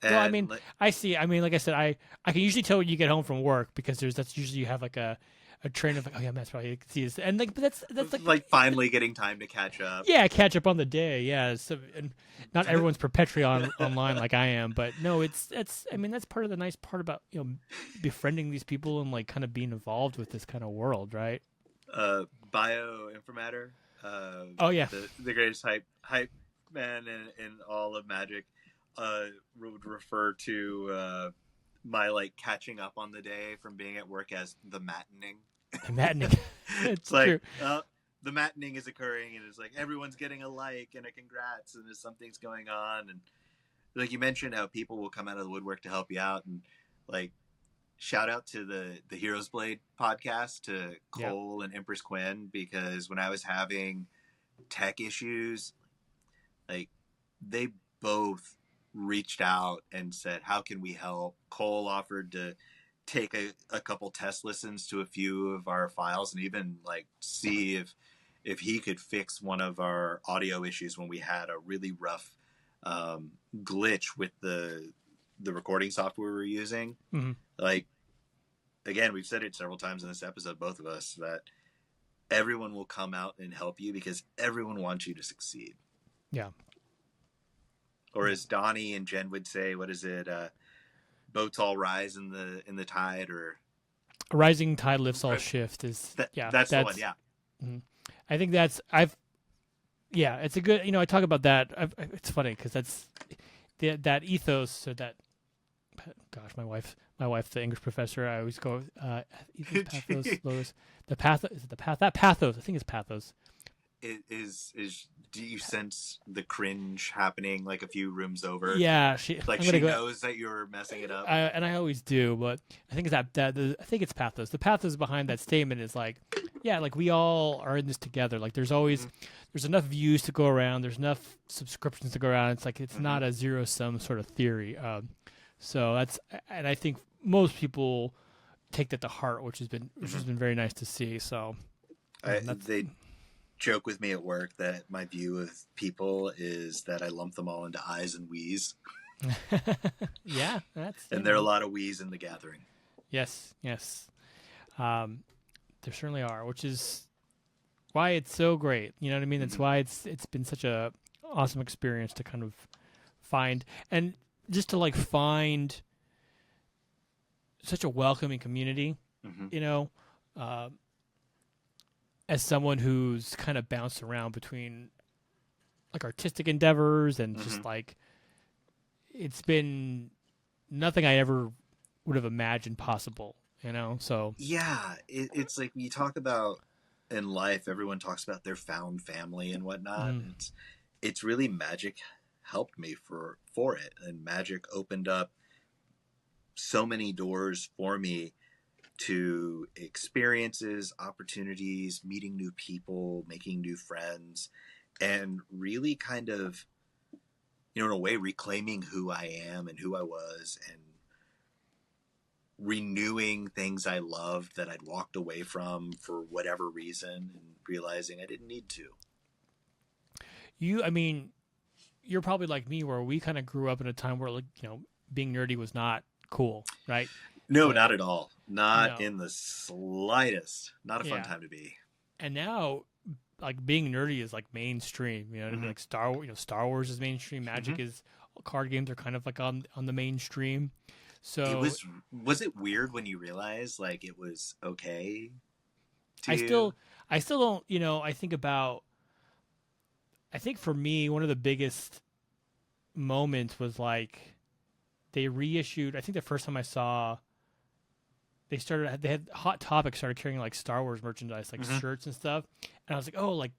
Well, I mean, I see. I mean, like I said, I can usually tell when you get home from work because that's usually you have like a train of like, oh yeah, that's probably see this, and like, but that's like finally getting time to catch up. Yeah, catch up on the day. Yeah, so and not everyone's perpetually online like I am, but no, it's I mean that's part of the nice part about befriending these people and like kind of being involved with this kind of world, right? Bioinformatter. Oh yeah, the greatest hype man in all of Magic. Would refer to my like catching up on the day from being at work as the matining. The matining. It's like the matining is occurring, and it's like everyone's getting a like and a congrats, and there's something's going on, and like you mentioned how people will come out of the woodwork to help you out, and like shout out to the Heroes Blade podcast to Cole and Empress Quinn, because when I was having tech issues, like they both reached out and said, how can we help? Cole offered to take a couple test listens to a few of our files and even like see if he could fix one of our audio issues when we had a really rough glitch with the recording software we were using. Like again, we've said it several times in this episode, both of us, that everyone will come out and help you because everyone wants you to succeed. Yeah. Or as Donnie and Jen would say, what is it? Boats all rise in the tide, or A rising tide lifts all shift is that's the one. Yeah. Mhm. I think it's a good, I talk about that. It's funny because that's that ethos, or that, gosh, my wife, the English professor, I always go, ethos, pathos, logos, the path, is it the path, that pathos, I think it's pathos. Is do you sense the cringe happening like a few rooms over? Yeah, she go, knows that you're messing it up. And I always do, but I think it's I think it's pathos. The pathos behind that statement is like, yeah, like we all are in this together. Like there's always there's enough views to go around. There's enough subscriptions to go around. It's like it's not a zero sum sort of theory. So and I think most people take that to heart, which has been very nice to see. So they joke with me at work that my view of people is that I lump them all into I's and we's. Yeah, and there are a lot of we's in the gathering. Yes. There certainly are, which is why it's so great. You know what I mean? That's why it's been such a awesome experience to kind of find, and just to like find such a welcoming community, as someone who's kind of bounced around between like artistic endeavors and just like, it's been nothing I ever would have imagined possible, so. Yeah. It's like you talk about in life, everyone talks about their found family and whatnot. It's really Magic helped me for it. And Magic opened up so many doors for me to experiences, opportunities, meeting new people, making new friends, and really kind of, in a way, reclaiming who I am and who I was, and renewing things I loved that I'd walked away from for whatever reason, and realizing I didn't need to. You're probably like me, where we kind of grew up in a time where, like, being nerdy was not cool, right? No, not at all. Not in the slightest. Not a fun time to be. And now, like, being nerdy is like mainstream. Like Star Wars is mainstream. Magic is, card games are kind of like on the mainstream. So was it weird when you realized like it was okay? I still don't. I think for me, one of the biggest moments was like they reissued. I think the first time I saw. They had Hot Topic started carrying like Star Wars merchandise, like shirts and stuff. And I was like, oh, like,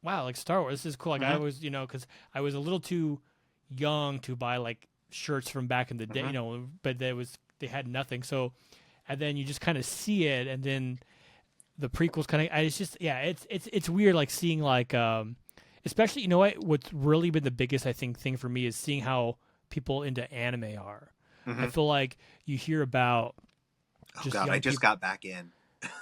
wow, like Star Wars, this is cool. Like I was, because I was a little too young to buy like shirts from back in the day, but they had nothing. So, and then you just kind of see it, and then the prequels kind of, it's just, it's weird, like seeing like, especially, what's really been the biggest, I think, thing for me is seeing how people into anime are. I feel like you hear about, I just got back in.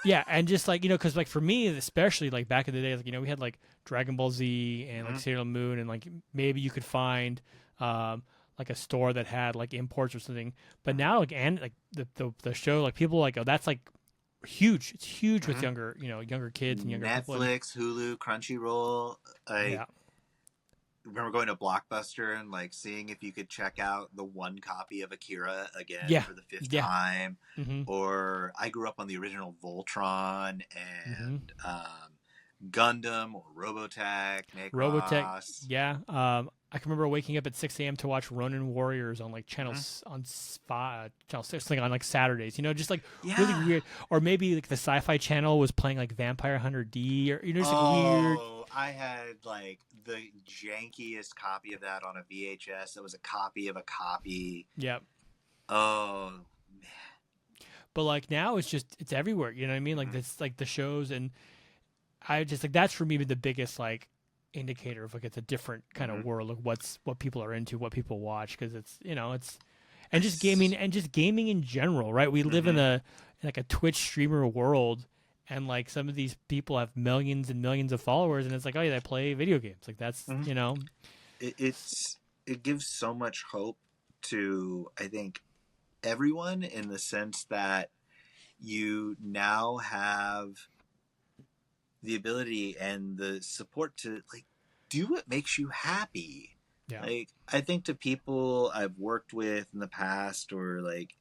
Yeah, and just like, because like for me, especially like back in the day, like, we had like Dragon Ball Z and like Sailor Moon, and like maybe you could find like a store that had like imports or something. But now like the show, like people like, oh, that's like huge. It's huge with younger kids and younger Netflix, people. Hulu, Crunchyroll. Remember going to Blockbuster and like seeing if you could check out the one copy of Akira again for the fifth time. Or I grew up on the original Voltron and Gundam or Robotech, Macross. Yeah. I can remember waking up at 6 a.m. to watch Ronin Warriors on like channel on channel 6, like on like Saturdays. Just like really weird. Or maybe like the Sci-Fi Channel was playing like Vampire Hunter D, or just like weird. I had like the jankiest copy of that on a VHS. That was a copy of a copy. Yep. Oh man. But like now it's everywhere. You know what I mean? Like it's like the shows, and I just like that's for me the biggest like indicator of like it's a different kind of world of what people are into, what people watch, because it's and just gaming in general, right? We live in a Twitch streamer world. And like some of these people have millions and millions of followers, and it's like, oh yeah, they play video games. Like that's it gives so much hope to, I think, everyone, in the sense that you now have the ability and the support to like do what makes you happy. Yeah. Like I think to people I've worked with in the past or like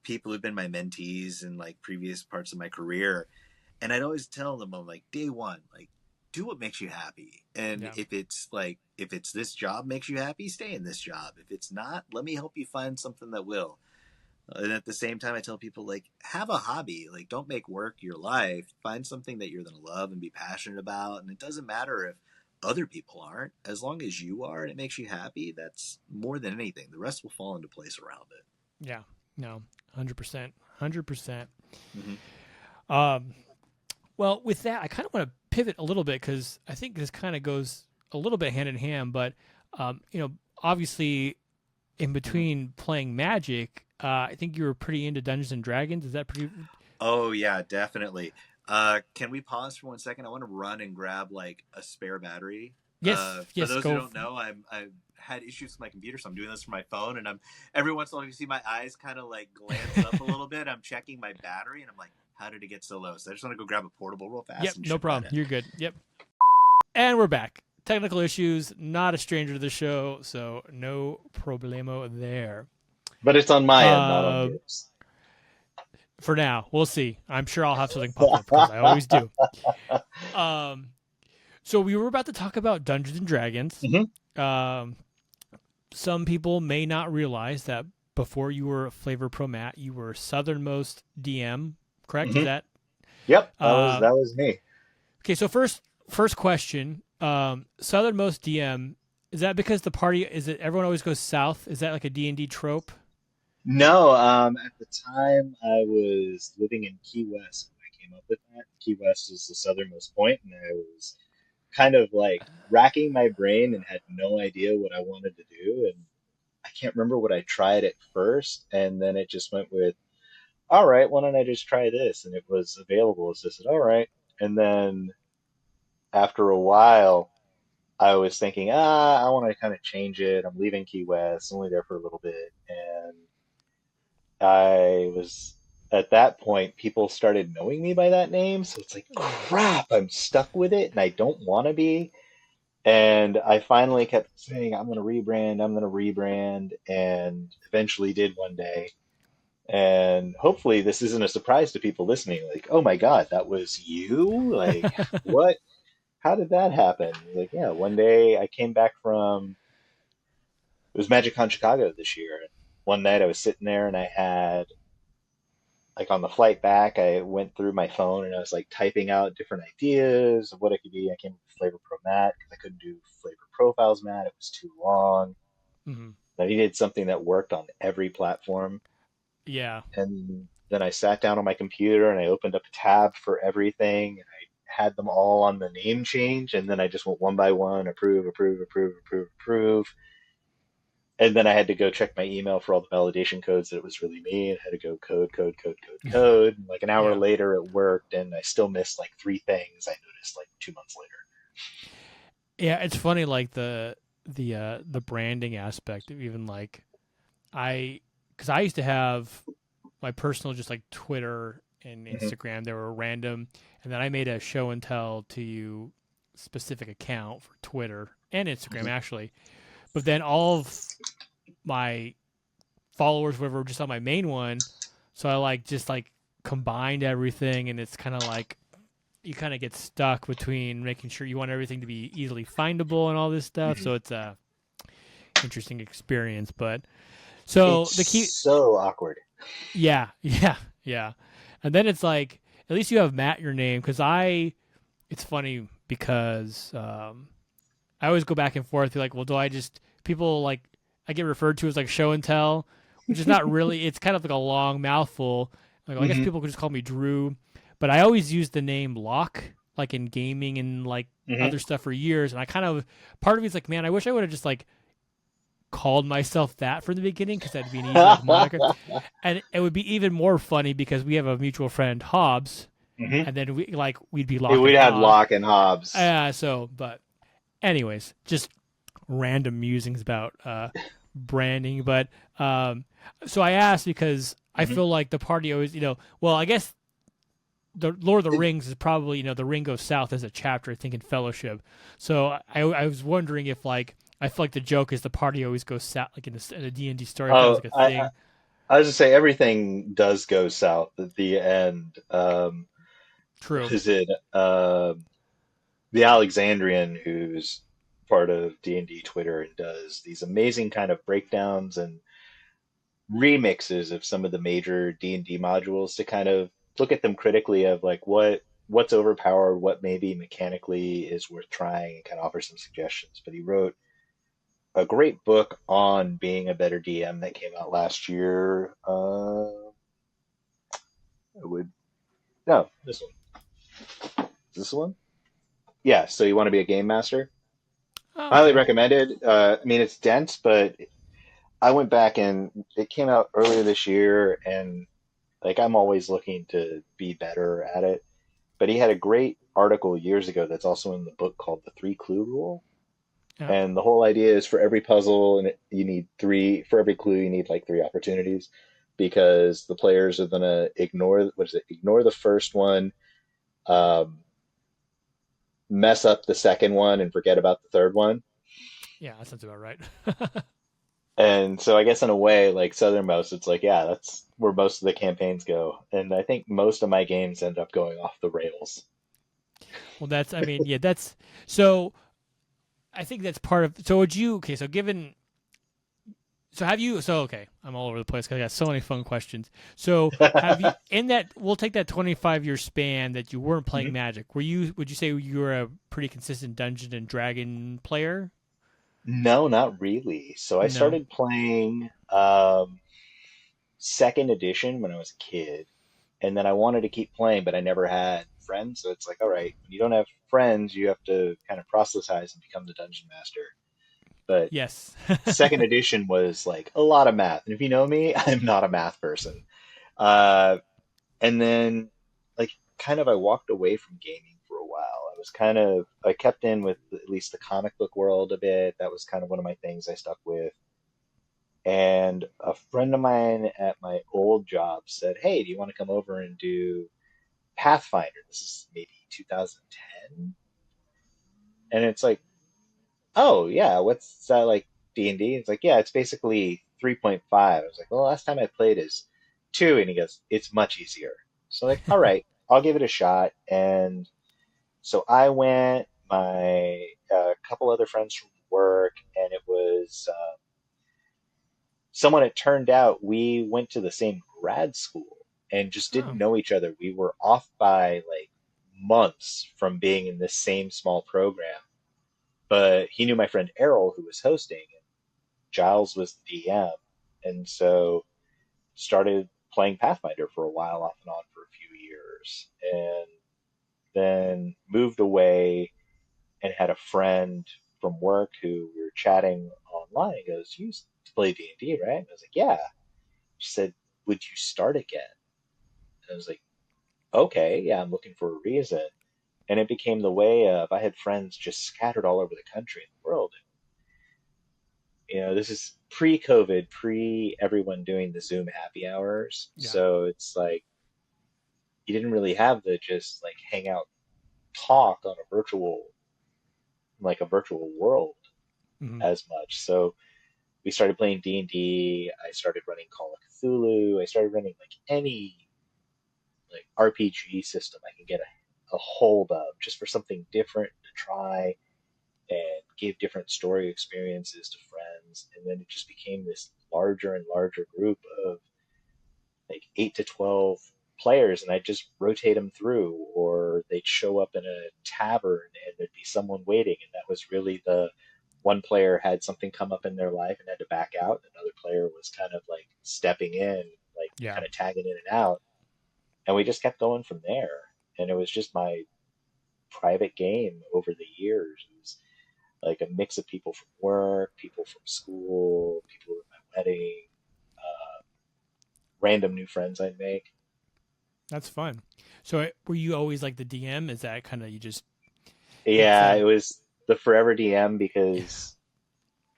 people who've been my mentees in like previous parts of my career, and I'd always tell them on like day one, like do what makes you happy. And Yeah. if it's this job makes you happy, stay in this job. If it's not, let me help you find something that will. And at the same time, I tell people like have a hobby. Like don't make work your life. Find something that you're gonna love and be passionate about. And it doesn't matter if other people aren't, as long as you are and it makes you happy. That's more than anything. The rest will fall into place around it. Yeah. No. 100%. 100%. Mm-hmm. Well, with that, I kind of want to pivot a little bit because I think this kind of goes a little bit hand in hand. But obviously, in between playing Magic, I think you were pretty into Dungeons and Dragons. Is that pretty? Oh yeah, definitely. Can we pause for 1 second? I want to run and grab like a spare battery. Yes. For Yes. those who Go. don't know, I've had issues with my computer, so I'm doing this from my phone, and I'm every once in a while you see my eyes kind of like glance up a little bit. I'm checking my battery, and I'm like, how did it get so low? So I just want to go grab a portable real fast. Yep. And No problem. You're good. Yep. And we're back. Technical issues. Not a stranger to the show, so no problemo there. But it's on my end, not on yours. For now, we'll see. I'm sure I'll have something pop up because I always do. So we were about to talk about Dungeons and Dragons. Mm-hmm. Some people may not realize that before you were Flavor Pro Matt, you were Southernmost DM, correct? Mm-hmm. Is that? Yep, that was me. Okay, so first question, Southernmost DM, is that because the party, is it everyone always goes south? Is that like a D&D trope? No, at the time I was living in Key West when I came up with that. Key West is the southernmost point, and I was kind of like racking my brain and had no idea what I wanted to do. And I can't remember what I tried at first, and then it just went with, all right, why don't I just try this? And it was available. So I said, all right. And then after a while, I was thinking, I want to kind of change it. I'm leaving Key West, only there for a little bit. And I was at that point, people started knowing me by that name. So it's like, crap, I'm stuck with it and I don't want to be. And I finally kept saying, I'm going to rebrand, and eventually did one day. And hopefully, this isn't a surprise to people listening. Like, oh my God, that was you? Like, what? How did that happen? Like, yeah, one day I came back from, it was MagicCon Chicago this year. And one night I was sitting there and I had, like, on the flight back, I went through my phone and I was like typing out different ideas of what it could be. I came up with Flavor Pro Matte because I couldn't do Flavor Profiles Matte. It was too long. Mm-hmm. I needed something that worked on every platform. Yeah. And then I sat down on my computer and I opened up a tab for everything and I had them all on the name change. And then I just went one by one, approve, approve, approve, approve, approve. And then I had to go check my email for all the validation codes that it was really me. And I had to go code, code, code, code, code. And like an hour later, it worked, and I still missed like 3 things I noticed like 2 months later. Yeah, it's funny, like the branding aspect of even like because I used to have my personal just like Twitter and Instagram. They were random, and then I made a show and tell to you specific account for Twitter and Instagram actually. But then all of my followers, whatever, were just on my main one. So I like just like combined everything, and it's kind of like you kind of get stuck between making sure you want everything to be easily findable and all this stuff. So it's a interesting experience. But so it's the key, so awkward. yeah. And then it's like at least you have Matt your name because it's funny because I always go back and forth. Like, well, do I just people like I get referred to as like show and tell, which is not really. It's kind of like a long mouthful. Like, well, I guess people could just call me Drew, but I always use the name Locke, like in gaming and like other stuff for years. And I kind of part of me is like, man, I wish I would have just like called myself that from the beginning because that'd be an easy like, moniker. And it would be even more funny because we have a mutual friend Hobbs, and then we'd be Locke. We'd have Locke and Hobbs. But anyways, just random musings about branding. But so I asked because I feel like the party always, well, I guess the Lord of the It- Rings is probably, the ring goes south as a chapter, I think, in Fellowship. So I was wondering if, like, I feel like the joke is the party always goes south, like in a D&D story, if that was oh, like a I thing. I was just say everything does go south at the end. True. Is it the Alexandrian who's part of D&D Twitter and does these amazing kind of breakdowns and remixes of some of the major D&D modules to kind of look at them critically of like what's overpowered, what maybe mechanically is worth trying, and kind of offer some suggestions. But he wrote a great book on being a better DM that came out last year. It would no, this one. Is this one? Yeah, so you want to be a game master? Oh, Highly okay. recommended. I mean, it's dense, but I went back and it came out earlier this year, and like I'm always looking to be better at it. But he had a great article years ago that's also in the book called The Three Clue Rule. Yeah. And the whole idea is for every puzzle, and you need three, for every clue, you need like three opportunities because the players are going to ignore, what is it, ignore the first one, um, mess up the second one, and forget about the third one. Yeah, that sounds about right. And so I guess in a way, like Southernmost, it's like, yeah, that's where most of the campaigns go. And I think most of my games end up going off the rails. Well, I mean, yeah, so I think that's part of, so would you, okay, okay, I'm all over the place because I got so many fun questions. So have you, we'll take that 25-year span that you weren't playing Mhm. Magic, would you say you were a pretty consistent Dungeon and Dragon player? No, not really. So I No. started playing second edition when I was a kid, and then I wanted to keep playing, but I never had friends. So it's like, all right, when you don't have friends, you have to kind of proselytize and become the dungeon master. But Yes. second edition was like a lot of math, and if you know me, I'm not a math person. Uh, and then, like, kind of, I walked away from gaming for a while. I kept in with at least the comic book world a bit. That was kind of one of my things I stuck with. And a friend of mine at my old job said, "Hey, do you want to come over and do Pathfinder?" This is maybe 2010. And it's like, "Oh, yeah, what's that like D&D?" It's like, "Yeah, it's basically 3.5." I was like, "Well, last time I played is 2." And he goes, "It's much easier." So like, "All right, I'll give it a shot." And so I went, my couple other friends from work, and it was someone, it turned out we went to the same grad school and just didn't Oh. know each other. We were off by like months from being in this same small program. But he knew my friend Errol, who was hosting, and Giles was the DM. And so started playing Pathfinder for a while, off and on for a few years. And then moved away and had a friend from work who we were chatting online. He goes, "You used to play D&D, right?" And I was like, "Yeah." She said, "Would you start again?" And I was like, "Okay, yeah, I'm looking for a reason." And it became the way of, I had friends just scattered all over the country and the world. This is pre-COVID, pre everyone doing the Zoom happy hours. Yeah. So it's like you didn't really have the just like hang out, talk on a virtual world Hmm. as much. So we started playing D&D. I started running Call of Cthulhu. I started running like any like RPG system I can get a hold of, just for something different to try and give different story experiences to friends. And then it just became this larger and larger group of like 8 to 12 players, and I'd just rotate them through, or they'd show up in a tavern and there'd be someone waiting. And that was really the one player had something come up in their life and had to back out. Another player was kind of like stepping in, like Yeah. kind of tagging in and out. And we just kept going from there. And it was just my private game over the years. It was like a mix of people from work, people from school, people at my wedding, uh, random new friends I'd make. That's fun. So were you always like the DM? Is that kind of, you just, it's, Yeah, it was the forever DM because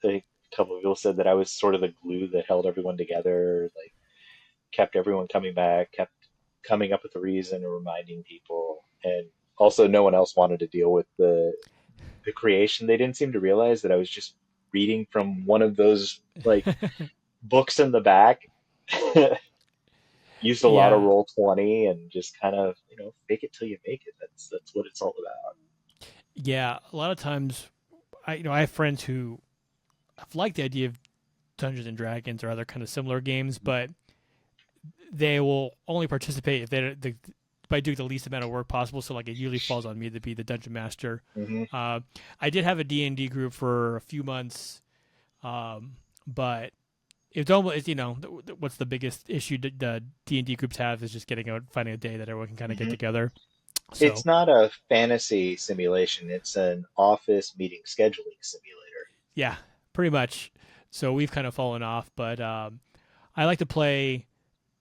a couple of people said that I was sort of the glue that held everyone together. Like kept everyone coming back, kept coming up with a reason and reminding people. And also, no one else wanted to deal with the creation. They didn't seem to realize that I was just reading from one of those like books in the back. Used a lot of Yeah, roll 20 and just kind of, fake it till you make it. That's what it's all about. yeah. A lot of times, I have friends who have liked the idea of Dungeons and Dragons or other kind of similar games, but they will only participate if by doing the least amount of work possible. So like it usually falls on me to be the dungeon master. Hmm. Uh, I did have a D&D group for a few months, but it's almost what's the biggest issue the D&D groups have is just getting out, finding a day that everyone can kind of get Hmm. together. It's So not a fantasy simulation. It's an office meeting scheduling simulator. yeah, pretty much. So we've kind of fallen off, but I like to play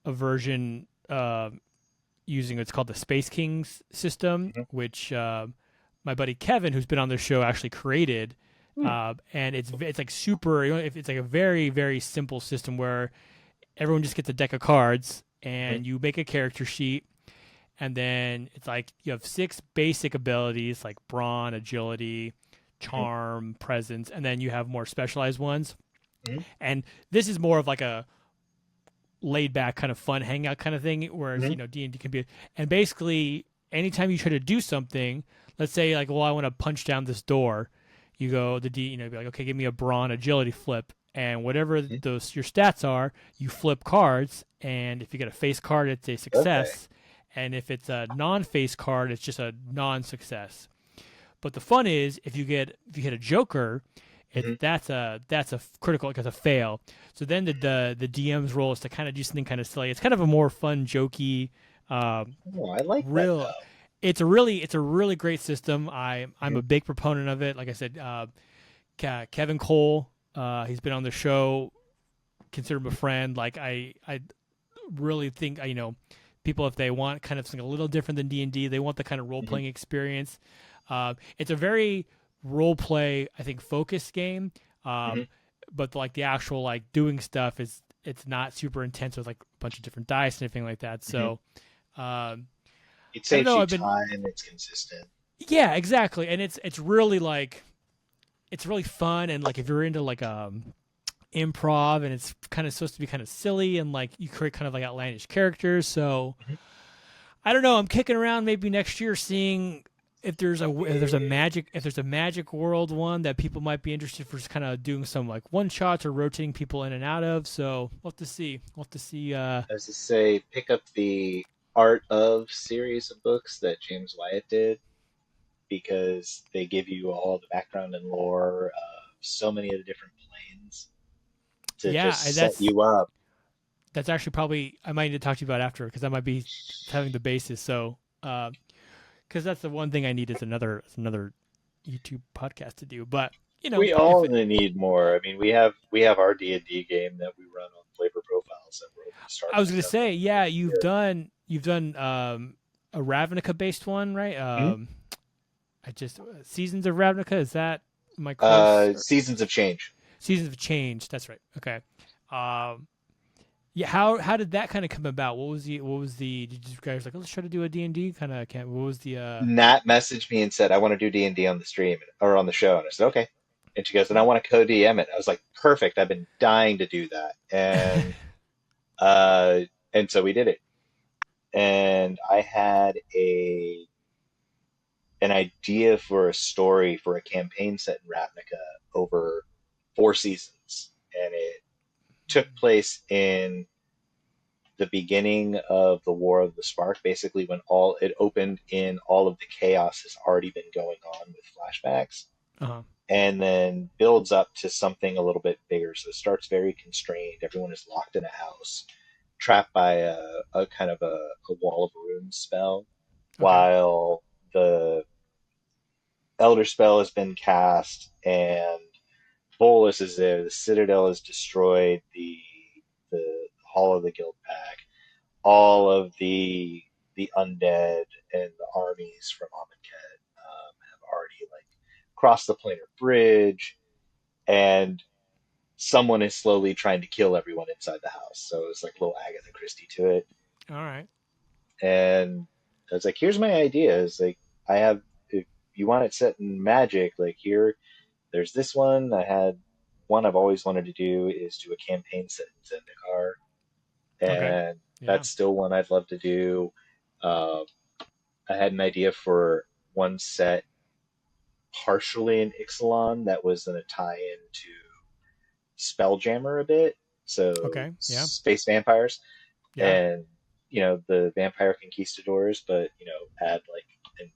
a version using what's called the Space Kings system, Hmm. which my buddy Kevin, who's been on the show, actually created. Hmm. And it's like super. It's like a very very simple system where everyone just gets a deck of cards Hmm. and you make a character sheet, and then it's like you have 6 basic abilities like brawn, agility, Hmm. charm, presence, and then you have more specialized ones. Hmm. And this is more of like a laid back kind of fun hangout kind of thing, whereas Hmm. D&D can be. And basically anytime you try to do something, let's say like, well, I want to punch down this door, you go the be like, okay, give me a brawn agility flip, and whatever Hmm. those your stats are, you flip cards, and if you get a face card, it's a Okay. success, and if it's a non-face card, it's just a non-success. But the fun is if you hit a joker, Hmm. that's a critical, like it's a fail. So then the DM's role is to kind of do something kind of silly. It's kind of a more fun, jokey, um, Oh, I like that real. though. It's a really great system. I'm Hmm. a big proponent of it. Like I said, Kevin Cole, he's been on the show. Consider him a friend. Like I really think people, if they want kind of something a little different than D&D, they want the kind of role Hmm. playing experience. It's a very role play, I think, focused game. Hmm. But like the actual like doing stuff is it's not super intense with like a bunch of different dice and everything like that. Hmm. So um, It I don't saves know. you I've been time. It's consistent. Yeah, exactly, and it's really like it's really fun, and like if you're into like improv, and it's kind of supposed to be kind of silly, and like you create kind of like outlandish characters. So Hmm. I don't know. I'm kicking around maybe next year, seeing if there's a magic world one that people might be interested for, just kind of doing some like one shots or rotating people in and out of. So we'll have to see. We'll have to see. As to say, pick up the Art of series of books that James Wyatt did because they give you all the background and lore of so many of the different planes to Yeah, just set that's you up. that's actually probably I might need to talk to you about after, because that might be having the basis. So because that's the one thing I need is another YouTube podcast to do. But We if all need more. I mean, we have our D&D game that we run on flavor profiles that we're open to start I was back gonna up say, in yeah, the year. you've done a Ravnica based one, right? Hmm. I just Seasons of Ravnica, is that my close? Or Seasons of Change. Seasons of Change, that's right. Okay. Um, yeah, how did that kind of come about? What was the did you guys like, let's try to do a D&D kind of camp? What was the Nat messaged me and said, I want to do D&D on the stream or on the show. And I said, okay. And she goes, and I want to co-DM it. I was like, perfect. I've been dying to do that. Uh, and so we did it. And I had an idea for a story for a campaign set in Ravnica over 4 seasons. And it took place in the beginning of the War of the Spark, basically when all it opened in all of the chaos has already been going on with flashbacks, uh-huh. and then builds up to something a little bit bigger. So it starts very constrained. Everyone is locked in a house, trapped by a kind of a wall of runes spell, Okay. while the elder spell has been cast and Bolus is there. The Citadel is destroyed. The Hall of the Guild Pack, all of the undead and the armies from Amonkhet have already like crossed the planar bridge, and someone is slowly trying to kill everyone inside the house. So it's like a little Agatha Christie to it. All right. And I was like, here's my idea. It's like I have if you want it set in magic, like here, there's this one. I had one I've always wanted to do is do a campaign set in Zendikar, Okay. and Yeah. that's still one I'd love to do. Uh, I had an idea for one set partially in Ixalan that was going to tie into Spelljammer a bit, so Okay. Yeah. space vampires Yeah. and the vampire conquistadors, but add like an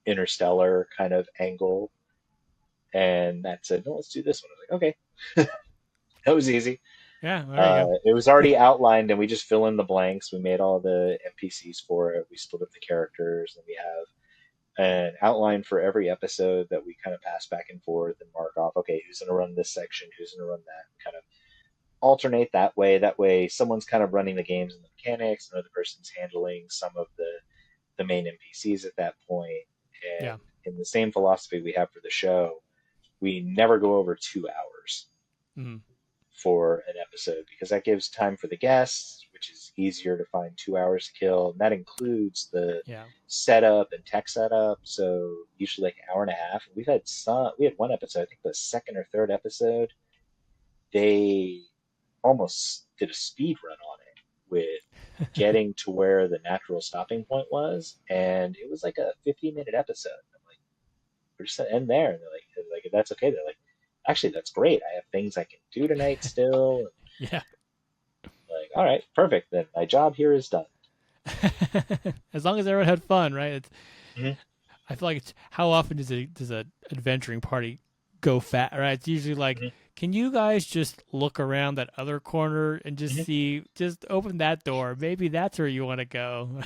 interstellar kind of angle. And that said, no, let's do this one. I was like, okay, that was easy. Yeah. There you go. It was already outlined, and we just fill in the blanks. We made all the NPCs for it. We split up the characters, and we have an outline for every episode that we kind of pass back and forth and mark off. Okay, who's going to run this section? Who's going to run that? Kind of alternate that way. That way, someone's kind of running the games and the mechanics, another person's handling some of the main NPCs at that point. And Yeah. in the same philosophy we have for the show, we never go over 2 hours Hmm. for an episode because that gives time for the guests, which is easier to find 2 hours to kill. And that includes the Yeah. setup and tech setup. So usually like an hour and a half. We had one episode, I think the second or third episode, they almost did a speed run on it with getting to where the natural stopping point was, and it was like a 15-minute episode. I'm like, we're just gonna end there, and they're like, if that's okay, they're like, actually, that's great. I have things I can do tonight still. Yeah. Like, all right, perfect. Then my job here is done. As long as everyone had fun, right? Mhm. I feel like how often does a adventuring party go fat? Right? It's usually like, Mhm. can you guys just look around that other corner and just Mhm. see, just open that door? Maybe that's where you want to go.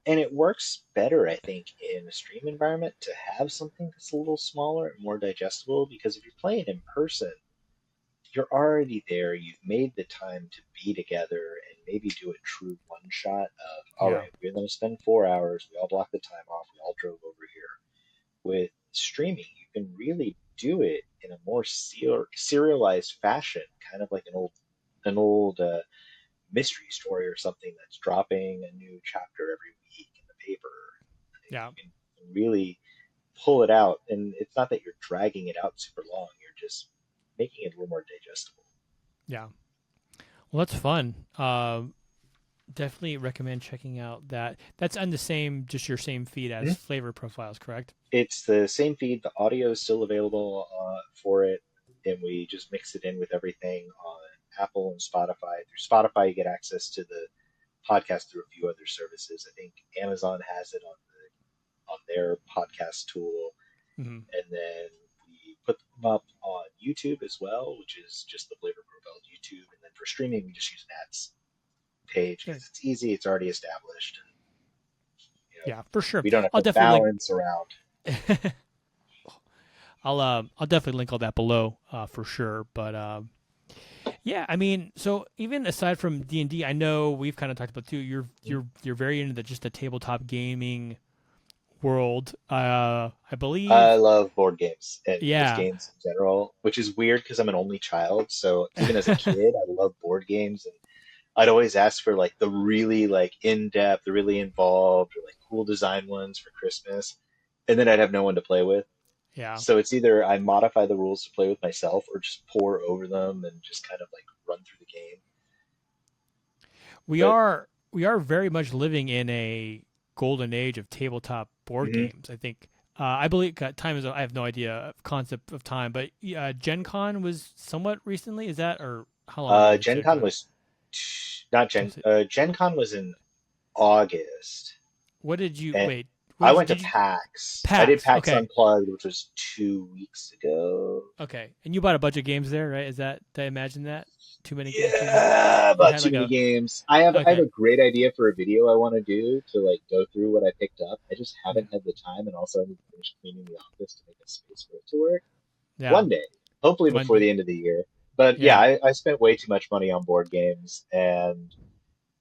And it works better, I think, in a stream environment to have something that's a little smaller and more digestible. Because if you're playing in person, you're already there. You've made the time to be together and maybe do a true one shot of, all Yeah. right, we're going to spend 4 hours. We all block the time off. We all drove over here. With streaming, you can really do it in a more serialized fashion, kind of like an old mystery story or something that's dropping a new chapter every week in the paper. Yeah. You can really pull it out, and it's not that you're dragging it out super long. You're just making it a little more digestible. Yeah. Well, that's fun. Definitely recommend checking out that. That's on the same, just your same feed as Mhm. Flavor Profiles, correct? It's the same feed. The audio is still available for it, and we just mix it in with everything on Apple and Spotify. Through Spotify, you get access to the podcast through a few other services. I think Amazon has it on their podcast tool, Hmm. and then we put them up on YouTube as well, which is just the Flavor Profile YouTube. And then for streaming, we just use an ads page Yeah. because it's easy, it's already established, and Yeah, for sure. we don't have I'll to definitely balance around. link. I'll definitely link all that below, for sure. But yeah, I mean, so even aside from D&D, I know we've kind of talked about too. You're very into just the tabletop gaming world. I I believe. love board games and just Yeah. games in general, which is weird because I'm an only child. So even as a kid, I love board games, and I'd always ask for like the really like in depth, the really involved, or like cool design ones for Christmas, and then I'd have no one to play with. Yeah. So it's either I modify the rules to play with myself, or just pour over them and just kind of like run through the game. We But are we are very much living in a golden age of tabletop board mhm. games. I think. I believe time is. I have no idea of concept of time, but Gen Con was somewhat recently. Is that, or how long ago was Gen Gen Con Con? was not Gen. Was it? Gen Con was in August, What did you and wait? I What went to did you? PAX. I did PAX. PAX Okay. Unplugged, which was 2 weeks ago. Okay. And you bought a bunch of games there, right? Is that, did I imagine that? Too many games? Yeah, You about had too like many a, games. I have okay. a great idea for a video I want to do to like go through what I picked up. I just Yeah. haven't had the time, and also I need to finish cleaning the office to make a space for it to work. Yeah. One day, hopefully One before day. the end of the year. But yeah, Yeah. I spent way too much money on board games, and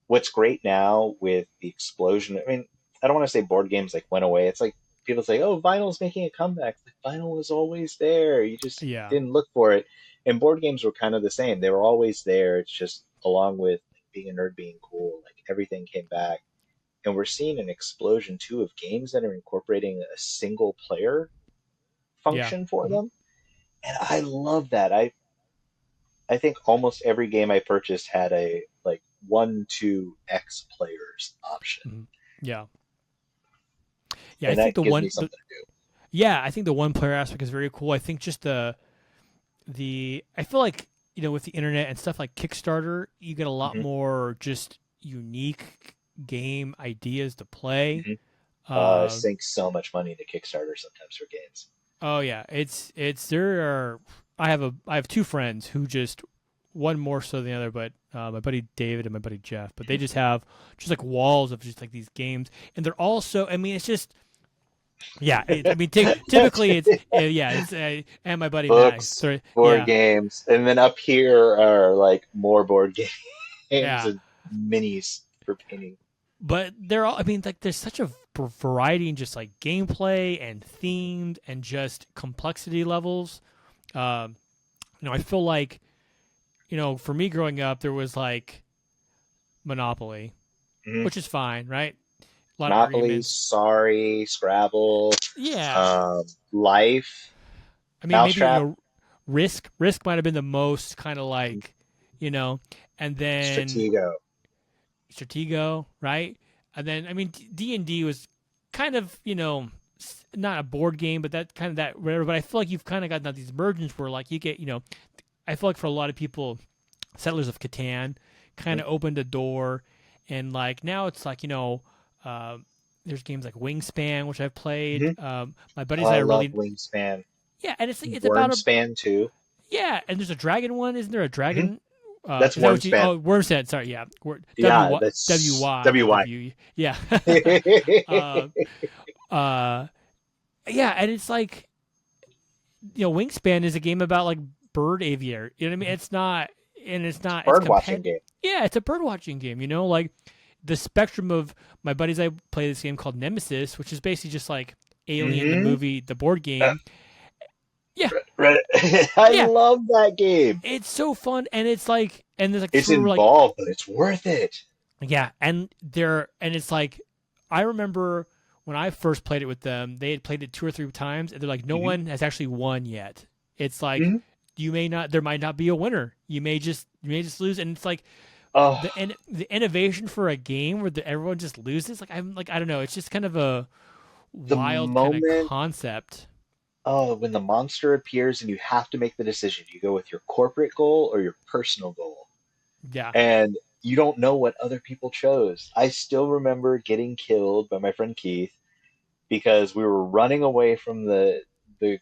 what's great now with the explosion. I mean, I don't want to say board games like went away. It's like people say, "Oh, vinyl's making a comeback." Like vinyl was always there. You just Yeah. didn't look for it. And board games were kind of the same. They were always there. It's just along with being a nerd being cool, like everything came back. And we're seeing an explosion too of games that are incorporating a single player Yeah. function for Hmm. them. And I love that. I think almost every game I purchased had a like 1 to X players option. Hmm. Yeah. Yeah. I And think that gives me something to do. yeah, I think the one player aspect is very cool. I think just I feel like, with the internet and stuff like Kickstarter, you get a lot Hmm. more just unique game ideas to play. Hmm. I Uh, sink so much money into Kickstarter sometimes for games. oh yeah, it's there are I have two friends who just one more so than the other, but my buddy David and my buddy Jeff, but they just have just like walls of just like these games, and they're also, I mean, it's just yeah, I mean, typically it's yeah, it's and my buddy Max, Books, so board yeah, games, and then up here are like more board games yeah. and minis for painting. But they're all, I mean, like there's such a variety in just like gameplay and themed and just complexity levels. Um, I feel like, for me growing up, there was like Monopoly, Hmm. which is fine, right? A lot of Monopoly, arguments. Sorry, Scrabble, Yeah. Life, I mean, maybe, Mousetrap, Risk might have been the most kind of like, you know, and then Stratego. Stratego, right? And then, I mean, D&D was kind of, not a board game, but that kind of that whatever. But I feel like you've kind of got now these versions where like you get, I feel like for a lot of people, Settlers of Catan kind of opened a door, and like now it's like, uh, there's games like Wingspan, which I've played. Hmm. My Oh, buddies and I I love really, Wingspan. yeah, and it's about a, Wormspan too. yeah, and there's a dragon one, isn't there? A Hmm. dragon. That's Is that what you? Wormspan. Oh, Wormstead. Sorry, yeah. Yeah, W that's Y, not WY. W. Yeah. uh, uh, yeah, and it's like, Wingspan is a game about like bird aviary. You know what I mean? It's not, and it's not. It's Bird watching competitive. game. Yeah, it's a bird watching game. Like the spectrum of my buddies. I play this game called Nemesis, which is basically just like Alien, the Hmm. movie, the board game. Yeah, Right. I yeah, love that game. it's so fun, and it's like, and there's like It's true like, involved, but it's worth it. yeah, and it's like, I remember when I first played it with them, they had played it 2 or 3 times, and they're like, no Hmm. one has actually won yet. It's like, Hmm. there might not be a winner. You may just lose, and it's like Oh, the innovation for a game where everyone just loses. Like, I'm like, I don't know, it's just kind of a the wild kind of moment, concept. when the monster appears and you have to make the decision, you go with your corporate goal or your personal goal. Yeah, And you don't know what other people chose. I still remember getting killed by my friend Keith because we were running away from the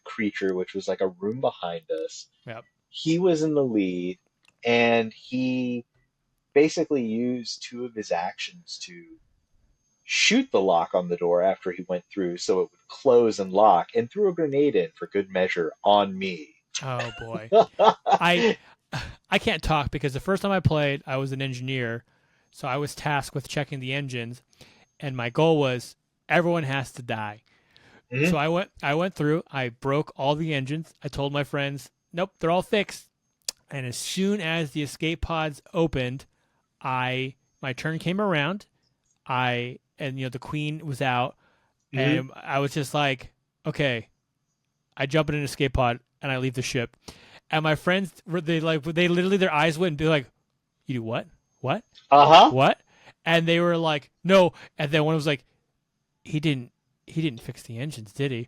creature, which was like a room behind us. yeah, He was in the lead, and he basically used two of his actions to shoot the lock on the door after he went through so it would close and lock, and threw a grenade in for good measure on me. oh boy. I I can't talk because the first time I played, I was an engineer, so I was tasked with checking the engines, and my goal was everyone has to die. Mhm. So I went through, I broke all the engines. I told my friends, nope, they're all fixed. And as soon as the escape pods opened, my turn came around. And the queen was out, Mhm. and I was just like, okay, I jump in an escape pod and I leave the ship. And my friends they literally their eyes went and be like, "You do what? What? Uh-huh. What?" And they were like, "No." And then one was like, he didn't fix the engines, did he?"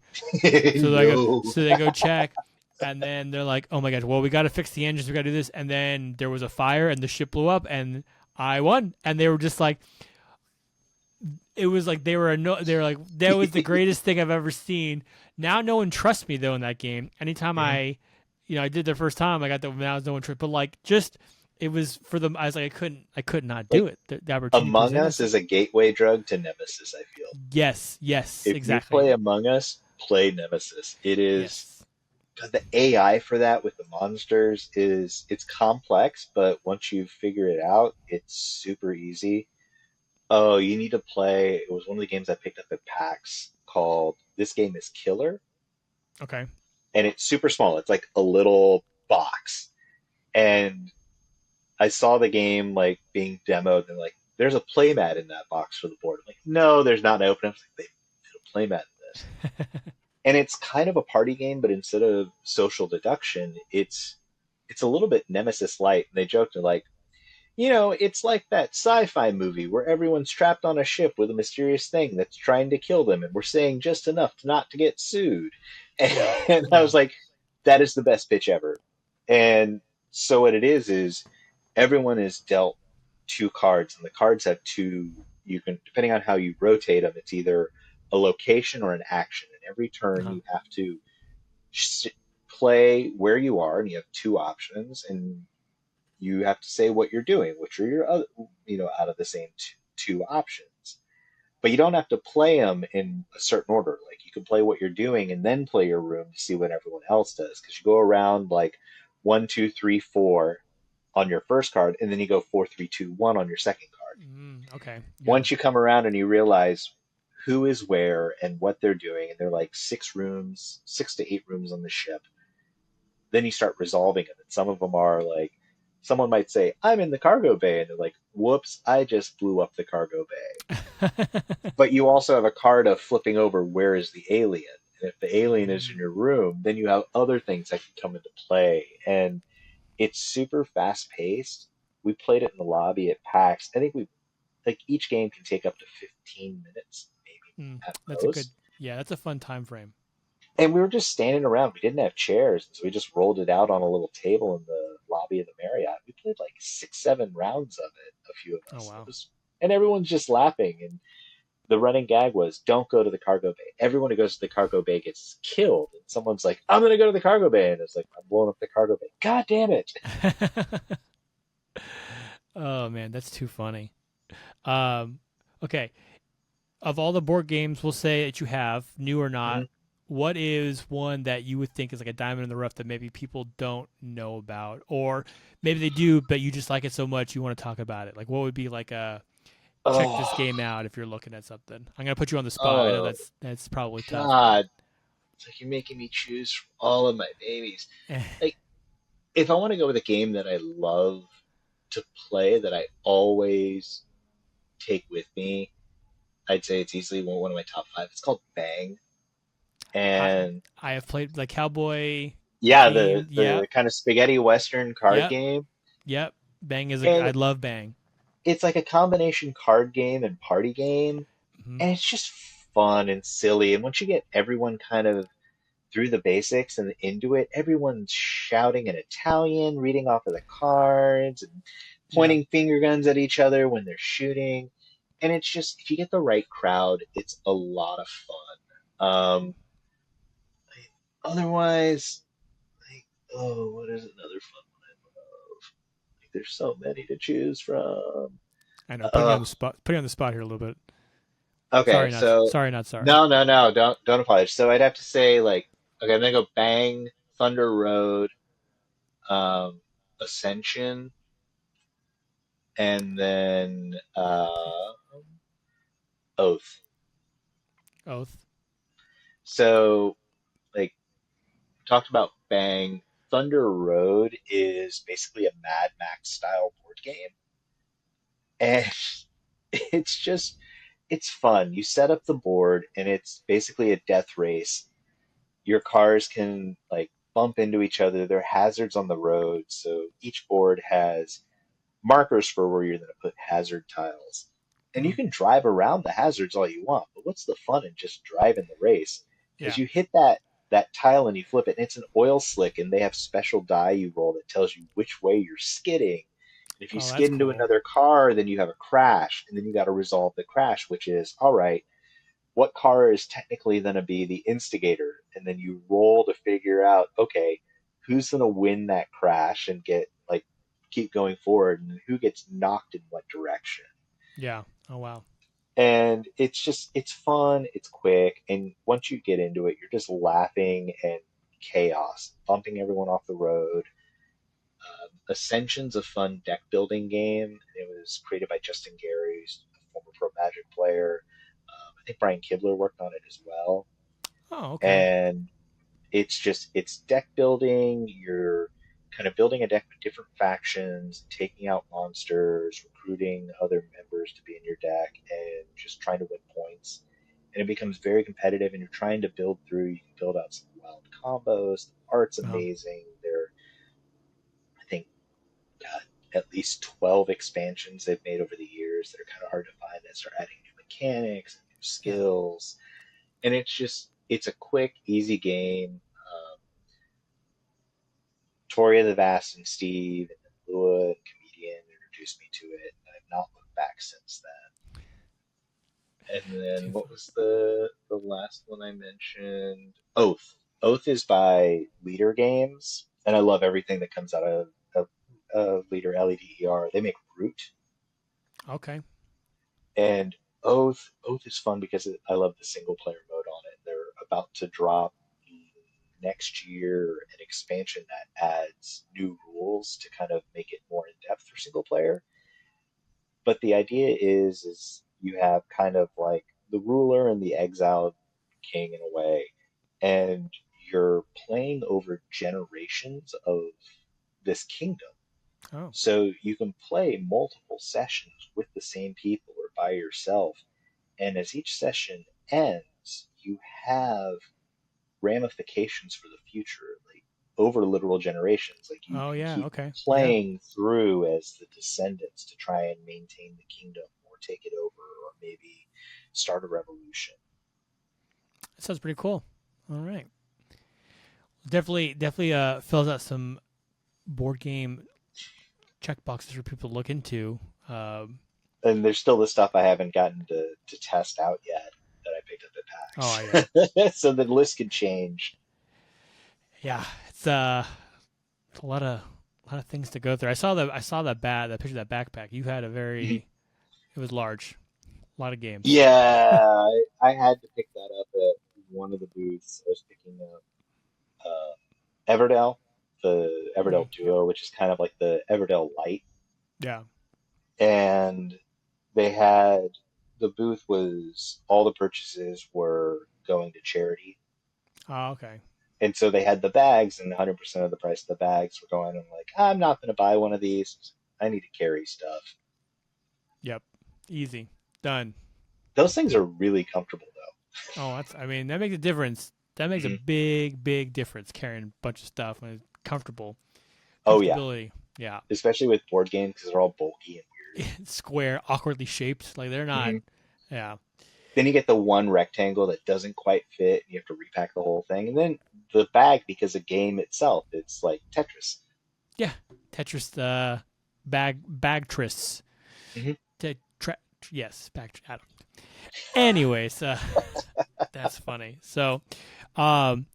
No. So they go check, and then they're like, "Oh my gosh, well we got to fix the engines, we got to do this." And then there was a fire, and the ship blew up, and I won. And they were just like, it was like they were like, that was the greatest thing I've ever seen. Now no one trusts me though in that game. Anytime Mhm. I did the first time, I got the now no one trust. But like, just it was for them. I was like, I could not do Like, it. The opportunity Among presented Us itself. is a gateway drug to Nemesis, I feel. Yes, If you exactly. play Among Us, play Nemesis. It is, Yes. God, the AI for that with the monsters is, it's complex, but once you figure it out, it's super easy. Oh, you need to play. It was one of the games I picked up at PAX called This Game is Killer, Okay. and it's super small. It's like a little. box. And I saw the game like being demoed, and like, there's a playmat in that box for the board. I'm like, no, there's not an open. I was like, they put a playmat in this. And it's kind of a party game, but instead of social deduction, it's a little bit Nemesis light. And they joked like, it's like that sci-fi movie where everyone's trapped on a ship with a mysterious thing that's trying to kill them, and we're saying just enough to not to get sued. Yeah, And I yeah. was like, that is the best pitch ever. And so what it is everyone is dealt two cards, and the cards have two. You can, depending on how you rotate them, it's either a location or an action. And every turn Uh-huh. you have to sh- play where you are, and you have two options, and you have to say what you're doing, which are your other, out of the same two options. But you don't have to play them in a certain order. Like, you can play what you're doing and then play your room to see what everyone else does. Because you go around like 1, 2, 3, 4 on your first card, and then you go 4, 3, 2, 1 on your second card. Okay. Yeah. Once you come around and you realize who is where and what they're doing, and they're like 6 rooms, 6 to 8 rooms on the ship, then you start resolving them. And some of them are like, someone might say, I'm in the cargo bay. And they're like, whoops, I just blew up the cargo bay. But you also have a card of flipping over, where is the alien? And if the alien is in Mm. your room, then you have other things that can come into play. And it's super fast paced. We played it in the lobby at PAX. I think we, like, each game can take up to 15 minutes, maybe at That's a good. most. Yeah, that's a fun time frame. And we were just standing around. We didn't have chairs, so we just rolled it out on a little table in the lobby of the Marriott. We played like 6, 7 rounds of it, a few of Oh us. It wow. was, and everyone's just laughing. And the running gag was, "Don't go to the cargo bay." Everyone who goes to the cargo bay gets killed. And someone's like, "I'm gonna go to the cargo bay," and it's like, "I'm blowing up the cargo bay." God damn it! Oh man, that's too funny. Um, okay. Of all the board games, we'll say that you have, new or not, Mhm. what is one that you would think is like a diamond in the rough that maybe people don't know about, or maybe they do, but you just like it so much you want to talk about it? Like, what would be like a check this Oh, game out if you're looking at something? I'm gonna put you on the spot. I know oh, that's probably tough, but God! It's like you're making me choose from all of my babies. eh, Like, if I want to go with a game that I love to play, that I always take with me, I'd say it's easily one of my top five. It's called Bang, I and I have played the cowboy yeah, the theme. the Yep, kind of spaghetti western card yep, game, yep. Bang is a. and I love Bang. it's like a combination card game and party game, Hmm. and it's just fun and silly. And once you get everyone kind of through the basics and into it, everyone's shouting in Italian, reading off of the cards, and Yeah, pointing finger guns at each other when they're shooting. And it's just, if you get the right crowd, it's a lot of fun. Otherwise, like, oh, what is another fun one I love? Like, there's so many to choose from. I know. Putting you on Uh, the spot. Putting you on the spot here a little bit. okay, Sorry, not so sorry, not sorry. no, no, no, don't apologize. So I'd have to say, like, okay, I'm gonna go Bang, Thunder Road, um, Ascension, and then Oath. Oath. So, like, talked about Bang. Thunder Road is basically a Mad Max style board game, and it's just, it's fun. You set up the board, and it's basically a death race. Your cars can like bump into each other. There are hazards on the road, so each board has markers for where you're going to put hazard tiles. And you Mm, can drive around the hazards all you want, but what's the fun in just driving the race? Because yeah. you hit that tile and you flip it, and it's an oil slick, and they have special die you roll that tells you which way you're skidding. And if you Oh, that's skid into cool. another car, then you have a crash, and then you got to resolve the crash, which is, all right, what car is technically going to be the instigator? And then you roll to figure out, okay, who's going to win that crash and get like keep going forward, and who gets knocked in what direction. Yeah. Oh wow. And it's just, it's fun, it's quick, and once you get into it, you're just laughing and chaos, bumping everyone off the road. Ascension's a fun deck building game. It was created by Justin Gary, who's a former pro Magic player. I think Brian Kibler worked on it as well. Oh, okay. And it's just, it's deck building. You're kind of building a deck with different factions, taking out monsters, recruiting other members to be in your deck, and just trying to win points. And it becomes very competitive, and you're trying to build through. You can build out some wild combos. The art's Um, amazing. I think, God, at least 12 expansions they've made over the years that are kind of hard to find that start adding new mechanics and new yeah. skills. And it's a quick, easy game. Toria the Vast and Steve and Lua and Comedian introduced me to it, and I've not looked back since then. And then Too what fun. was the last one I mentioned? Oath. Oath is by Leader Games, and I love everything that comes out of Leader LEDER. They make Root, Okay. and Oath is fun because I love the single player mode on it. They're about to drop next year an expansion that adds new rules to kind of make it more in depth for single player. But the idea is you have kind of like the ruler and the exiled king in a way, and you're playing over generations of this kingdom. Oh. So you can play multiple sessions with the same people or by yourself, and as each session ends, you have ramifications for the future, like over literal generations. Like you Oh can yeah. keep Okay. Yeah. playing through as the descendants to try and maintain the kingdom or take it over or maybe start a revolution. That sounds pretty cool. All right. Definitely fills out some board game checkboxes for people to look into. Um, And there's still the stuff I haven't gotten to test out yet that I picked oh yeah. up at PAX. So the list could change. Yeah. It's a lot of things to go through. I saw that picture of that backpack. You had a Mhm. very it was large. A lot of games. Yeah, I had to pick that up at one of the booths. I was picking up Everdell, the Everdell Yep. Duo, which is kind of like the Everdell Lite. Yeah. And they had the booth was all the purchases were going to charity. Oh, okay. And so they had the bags, and 100% of the price of the bags were going. I'm like, I'm not going to buy one of these. I need to carry stuff. Yep. Easy. Done. Those things are really comfortable, Oh, that's. I mean, that makes a difference. That makes though. a big difference carrying a bunch of stuff when it's comfortable. Oh, yeah. Comfortability. Yeah. Especially with board games because they're all bulky and Square, awkwardly shaped. Like they're not. weird. Yeah. Then you get the one rectangle that doesn't quite fit, and you have to repack the whole thing. And then the bag, because the game itself, it's like Tetris. Yeah. Tetris. Bagtris. Hmm. Yes. I don't. Anyways, that's funny. So, um,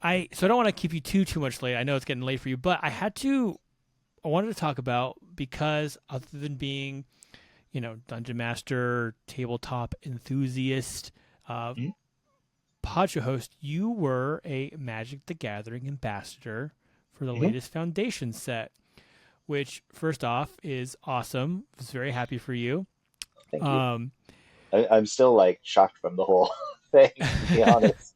I don't want to keep you too much late. I know it's getting late for you, but I wanted to talk about because other than being, dungeon master, tabletop enthusiast, uh, Hmm. Podjo host, you were a Magic the Gathering ambassador for the Hmm. latest Foundation set, which first off is awesome. I was very happy for you. Thank you. Um, I'm still like shocked from the whole thing, to be honest.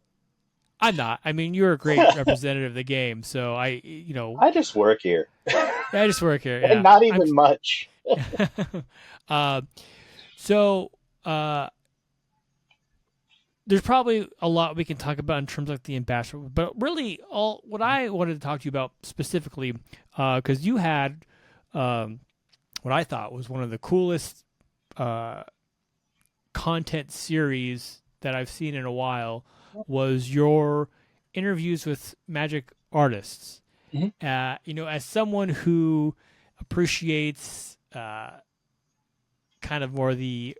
I'm not. I mean, you're a great representative of the game, so I just work here, I just work here. and Yeah, not I'm. even much. uh, so there's probably a lot we can talk about in terms of the ambassador, but really, all what I wanted to talk to you about specifically, because you had what I thought was one of the coolest uh, content series that I've seen in a while was your interviews with Magic artists. Mhm. As someone who appreciates kind of more the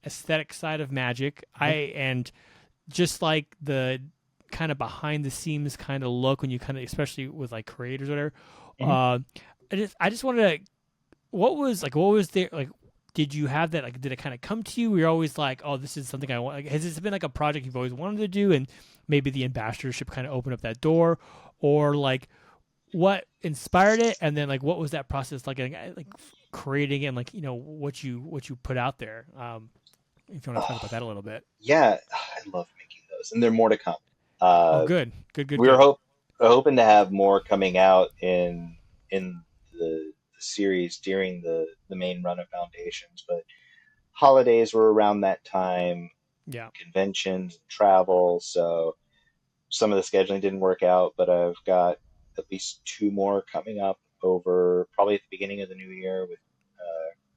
aesthetic side of Magic, and just like the kind of behind the scenes kind of look when you kind of, especially with like creators or whatever. Mhm. I just wanted to, what was there like? Did you have that? Like, did it kind of come to you? You're always like, oh, this is something I want. Like, has this been like a project you've always wanted to do, and maybe the ambassadorship kind of opened up that door, or like, what inspired it, and then like, what was that process like creating it, and like, what you put out there? If you want to talk about that a little bit. Yeah, I love making those, and there are more to come. Oh, Uh, good. we were hope hoping to have more coming out in the series during the main run of Foundations, but holidays were around that time, Yeah. conventions, travel, so some of the scheduling didn't work out, but I've got at least two more coming up over probably at the beginning of the new year with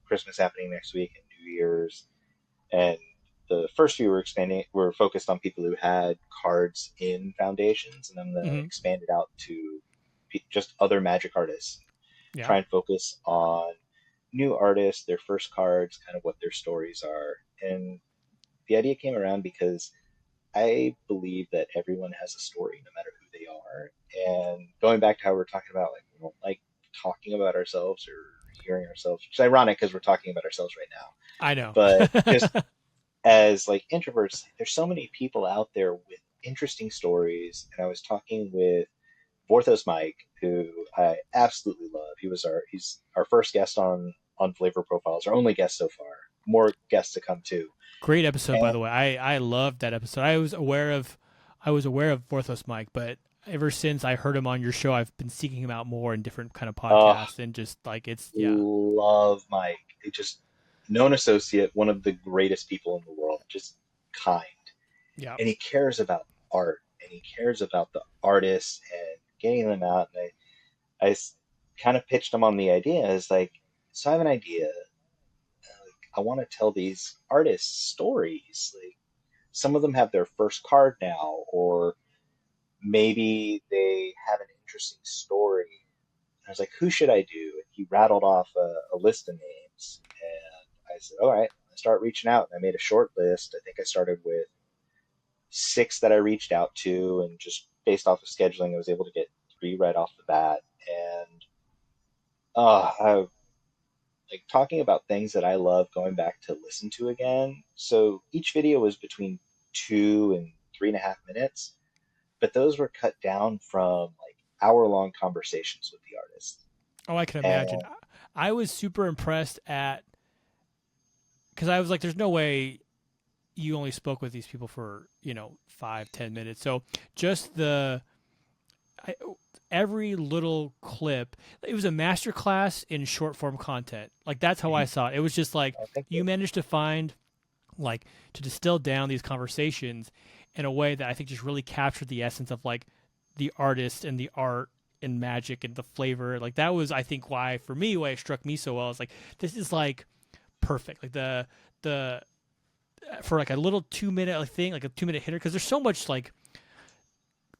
Christmas happening next week and New Year's. And the first few were focused on people who had cards in Foundations, and I'm gonna Hmm. expand it out to just other Magic artists. Yeah. Try and focus on new artists, their first cards, kind of what their stories are. And the idea came around because I believe that everyone has a story, no matter who they are. And going back to how we're talking about, like, we don't like talking about ourselves or hearing ourselves, which is ironic because we're talking about ourselves right now. I know. But just as like introverts, there's so many people out there with interesting stories. And I was talking with Vorthos Mike, who I absolutely love. He's our first guest on Flavor Profiles, our only guest so far. More guests to come too. Great episode, by And the way. I loved that episode. I was aware of Vorthos Mike, but ever since I heard him on your show, I've been seeking him out more in different kind of uh, podcasts and just like it's yeah. love Mike. It just known associate, one of the greatest people in the world. Just kind, Yeah. and he cares about art, and he cares about the artists and getting them out. And I kind of pitched him on the idea as like, so I have an idea. Like, I want to tell these artists stories. Like, some of them have their first card now, or maybe they have an interesting story. And I was like, who should I do? And he rattled off a list of names. And I said, all right, I start reaching out. And I made a short list. I think I started with six that I reached out to. And just based off of scheduling, I was able to get three right off the bat. And I like talking about things that I love going back to listen to again. So each video was between 2 and 3.5 minutes, but those were cut down from like hour-long conversations with the artist. Oh, I can imagine. And I was super impressed at because I was like, "There's no way you only spoke with these people for 5-10 minutes." So just I, every little clip, it was a master class in short form content. Like that's how I saw it. It was just like I think you managed to find like to distill down these conversations in a way that I think just really captured the essence of like the artist and the art and magic and the flavor. Like that was I think why for me why it struck me so well. Is like this is like perfect. Like the for like a little 2 minute like thing, like a 2 minute hitter, because there's so much like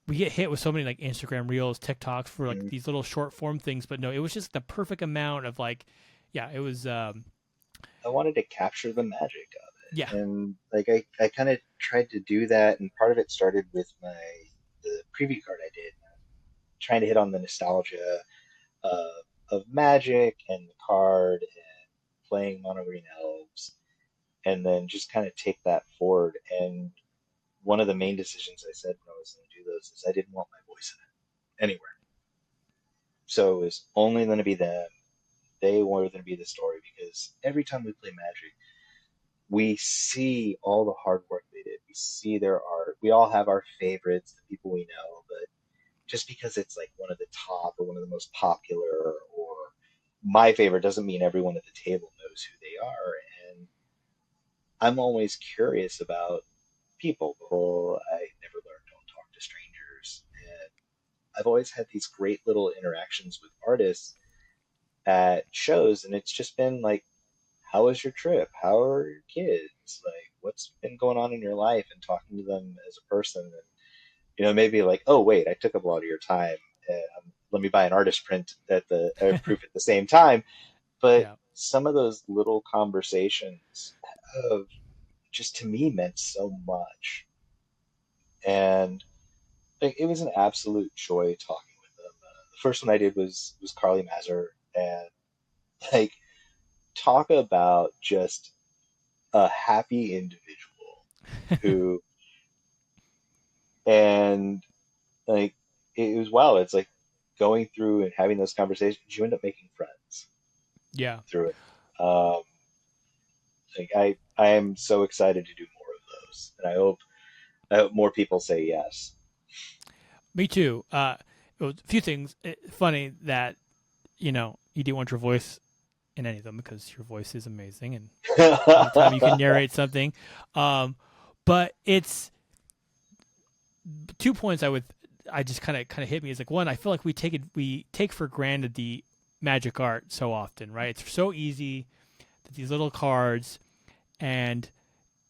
we get hit with so many like Instagram reels, TikToks for like mm, these little short form things, but no, it was just the perfect amount of like, yeah, it was, I wanted to capture the magic of yeah, it. And like I kind of tried to do that, and part of it started with the preview card I did, trying to hit on the nostalgia uh, of magic and the card and playing mono green elves, and then just kind of take that forward. And one of the main decisions I said when I was going to do those is I didn't want my voice in it anywhere. So it was only going to be them. They were going to be the story because every time we play Magic, we see all the hard work they did. We see their art. We all have our favorites, the people we know, but just because it's like one of the top or one of the most popular or my favorite doesn't mean everyone at the table knows who they are. And I'm always curious about people. Well, I never learned don't talk to strangers. And I've always had these great little interactions with artists at shows, and it's just been like, how was your trip? How are your kids? Like, what's been going on in your life? And talking to them as a person, and maybe like, oh wait, I took up a lot of your time. Let me buy an artist print at the proof at the same time. But yeah. some of those little conversations have just to me meant so much, and like, it was an absolute joy talking with them. The first one I did was Carly Mazur, and like talk about just a happy individual who and like it was wow. It's like going through and having those conversations. You end up making friends Yeah, through it. Um, like I am so excited to do more of those, and I hope more people say yes. me too. a few things. Funny that you didn't want your voice in any of them because your voice is amazing, and anytime you can narrate something. Um, but it's 2 points I just kind of hit me is like, one, I feel like we take for granted the magic art so often, right? It's so easy that these little cards, and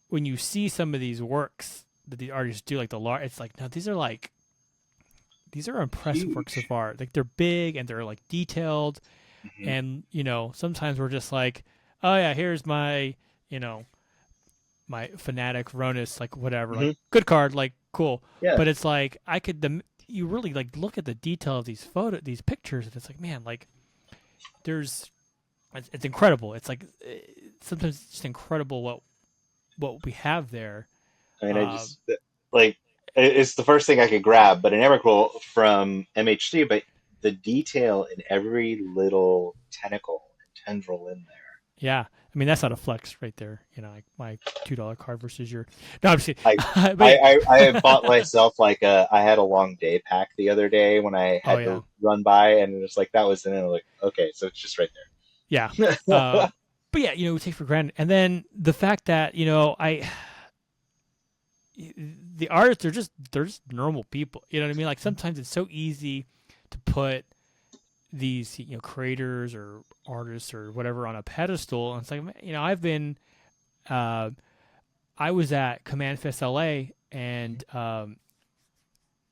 when you see some of these works that the artists do, like it's like, no, these are impressive works of Huge. art. Like, they're big and they're like detailed, Mhm. and sometimes we're just like, oh yeah, here's my you know my fanatic Ronus, like whatever, like Mhm. good card, like cool. Yeah. But it's like you really like look at the detail of these pictures, and it's like, man, like there's it's incredible. It's like sometimes it's just incredible what we have there. I mean, I Uh, just like it's the first thing I could grab, but an Emrakul from MHC, but the detail in every little tentacle and tendril in there. yeah, I mean that's not a flex right there. Like my $2 card versus your. No, I'm just I kidding. But I yeah. I, I bought myself like I had a long day pack the other day when I Oh had yeah, to run by, and it was like that was in it. I was like, okay, so it's just right yeah. there. But yeah, we take for granted, and then the fact that the artists they're just normal people. You know what I mean? Like sometimes it's so easy to put these creators or artists or whatever on a pedestal, and it's like, I've been uh, I was at Command Fest LA, and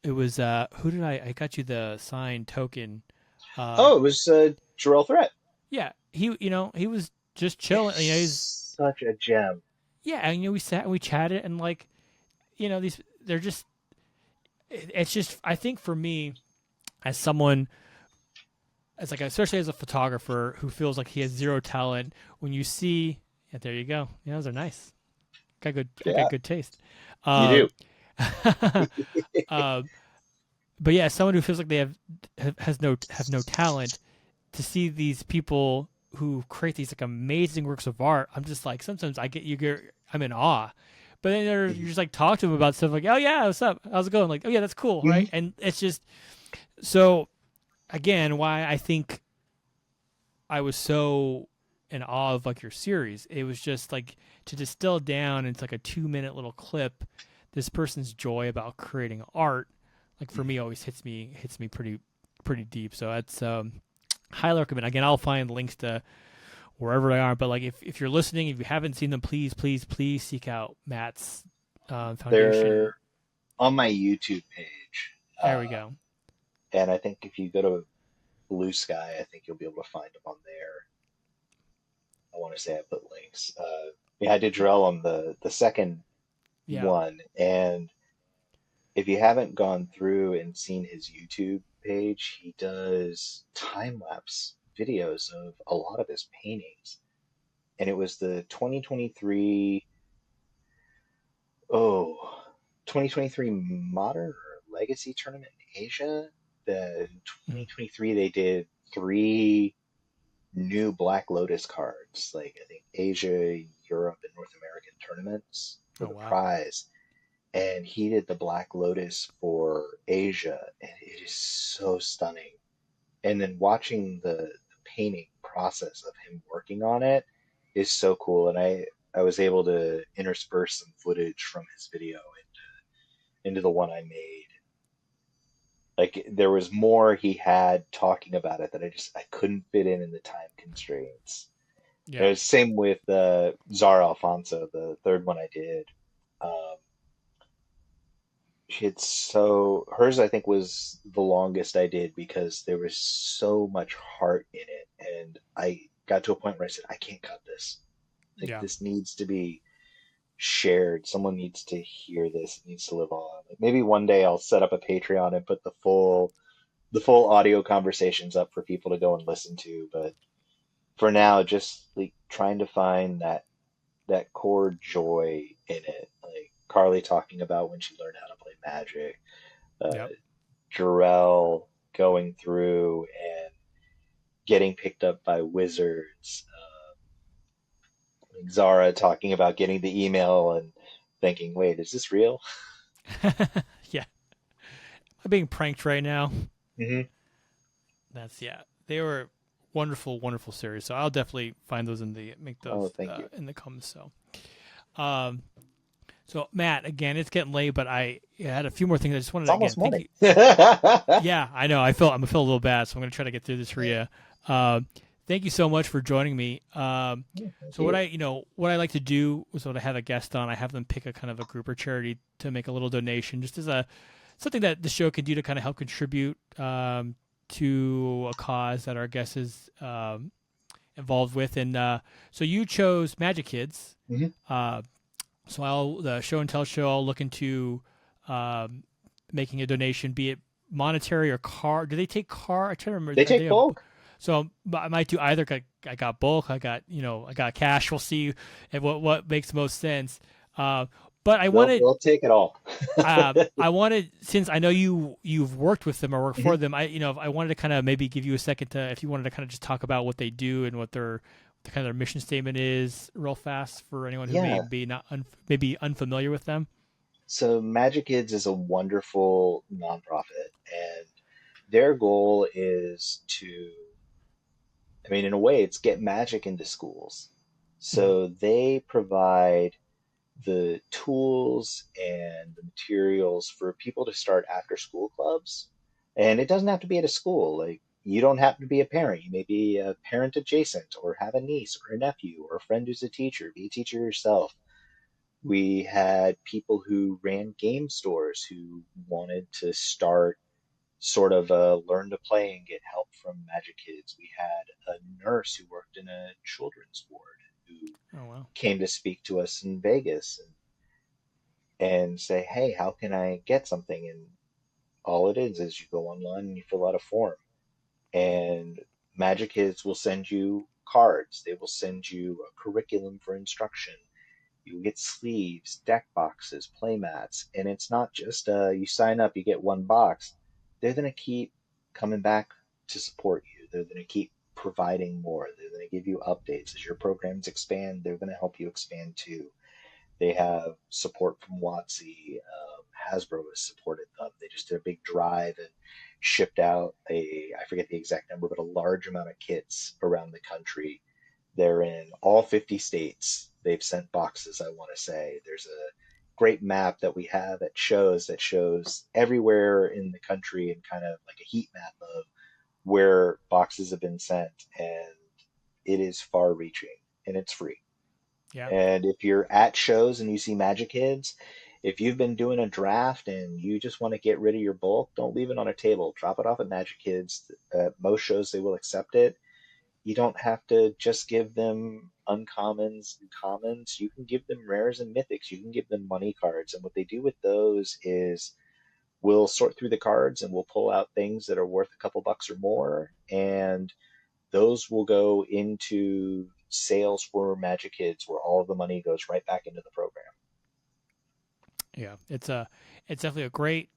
it was who did I got you the signed token. uh, Oh, it was Jarrell Threat. yeah, he was just chilling. He's Such a gem. yeah, and we sat and we chatted, and like these they're just it's just, I think for me, as someone, as like especially as a photographer who feels like he has zero talent, when you see, yeah, there you go, those are nice, got Yeah, good taste. you um, do. uh, but yeah, someone who feels like they have no talent, to see these people who create these like amazing works of art, I'm just like, sometimes I'm in awe. But then you just like talk to them about stuff like, oh yeah, what's up? How's it going? Like, oh yeah, that's cool, Mhm. right? And it's just so, again, why I think I was so in awe of like your series. It was just like to distill down into like a 2 minute little clip, this person's joy about creating art. Like for me, always hits me pretty deep. So that's highly recommend. Again, I'll find links to wherever they are. But like if you're listening, if you haven't seen them, please seek out Matt's foundation. They're on my YouTube page. There we go. And I think if you go to Bluesky, I think you'll be able to find them on there. I want to say I put links. Yeah, I did drill on the second Yeah. one, and if you haven't gone through and seen his YouTube page, he does time lapse videos of a lot of his paintings. And it was the 2023, oh, 2023 Modern or Legacy tournament in Asia. The Mhm. 2023 they did three new Black Lotus cards, like I think Asia, Europe, and North American tournaments for Oh the wow. prize. And he did the Black Lotus for Asia, and it is so stunning. And then watching the painting process of him working on it is so cool. And I was able to intersperse some footage from his video into the one I made. Like there was more he had talking about it that I couldn't fit in the time constraints. It Yeah. was same with Zara Alfonso, the third one I did. Um, it's so hers I think was the longest I did because there was so much heart in it, and I got to a point where I said I can't cut this. Like Yeah. this needs to be shared. Someone needs to hear this. It needs to live on. Like maybe one day I'll set up a Patreon and put the full audio conversations up for people to go and listen to. But for now, just like trying to find that core joy in it. Like Carly talking about when she learned how to play Magic, uh, Yep. Jarrell going through and getting picked up by wizards, Zara talking about getting the email and thinking, wait, is this real? Yeah. I'm being pranked right now. Hmm. They were wonderful, wonderful series. So I'll definitely find those make Oh, those thank you. in the comments. Um, so Matt, again, it's getting late, but I had a few more things. I just wanted It's to again almost thank morning. you. Yeah, Yeah, I know. I'm gonna feel a little bad, so I'm gonna try to get through this for you. Thank you so much for joining me. thank So what you. I like to do is when I have a guest on, I have them pick a kind of a group or charity to make a little donation, just as a something that the show can do to kind of help contribute to a cause that our guest is involved with. And so you chose MagiKids. Hmm. So the show and tell show, I'll look into um, making a donation, be it monetary or car. Do they take car? I try to remember. They Are they take bulk. so I might do either. I got bulk. I got cash. We'll see and what makes most sense. Uh, but They'll take it all. I wanted, since I know you've worked with them or worked Hmm. for them. I wanted to kind of maybe give you a second to, if you wanted to kind of just talk about what they do and what the kind of their mission statement is, real fast, for anyone who may Yeah. be not maybe unfamiliar with them. So MagiKids is a wonderful nonprofit, and their goal is to, I mean, in a way, it's get magic into schools. Mhm. So they provide the tools and the materials for people to start after school clubs. And it doesn't have to be at a school. Like, you don't have to be a parent. You may be a parent adjacent, or have a niece or a nephew or a friend who's a teacher. Be a teacher yourself. We had people who ran game stores who wanted to start sort of learn to play and get help from Magic Kids. We had a nurse who worked in a children's ward who Oh wow. came to speak to us in Vegas and say, "Hey, how can I get something?" And all it is you go online and you fill out a form. And Magic Kids will send you cards. They will send you a curriculum for instruction. You get sleeves, deck boxes, play mats, and it's not just you sign up, you get one box. They're going to keep coming back to support you. They're going to keep providing more. They're going to give you updates as your programs expand. They're going to help you expand too. They have support from WotC. Hasbro has supported them. They just did a big drive and shipped out I forget the exact number, but a large amount of kits around the country. They're in all 50 states. They've sent boxes, I want to say. There's a great map that we have that shows everywhere in the country and kind of like a heat map of where boxes have been sent. And it is far reaching and it's free. Yeah. And if you're at shows and you see Magic Kids, if you've been doing a draft and you just want to get rid of your bulk, don't leave it on a table. Drop it off at Magic Kids. At most shows, they will accept it. You don't have to just give them uncommons and commons. You can give them rares and mythics. You can give them money cards. And what they do with those is we'll sort through the cards and we'll pull out things that are worth a couple bucks or more. And those will go into sales for Magic Kids, where all of the money goes right back into the program. Yeah. It's definitely a great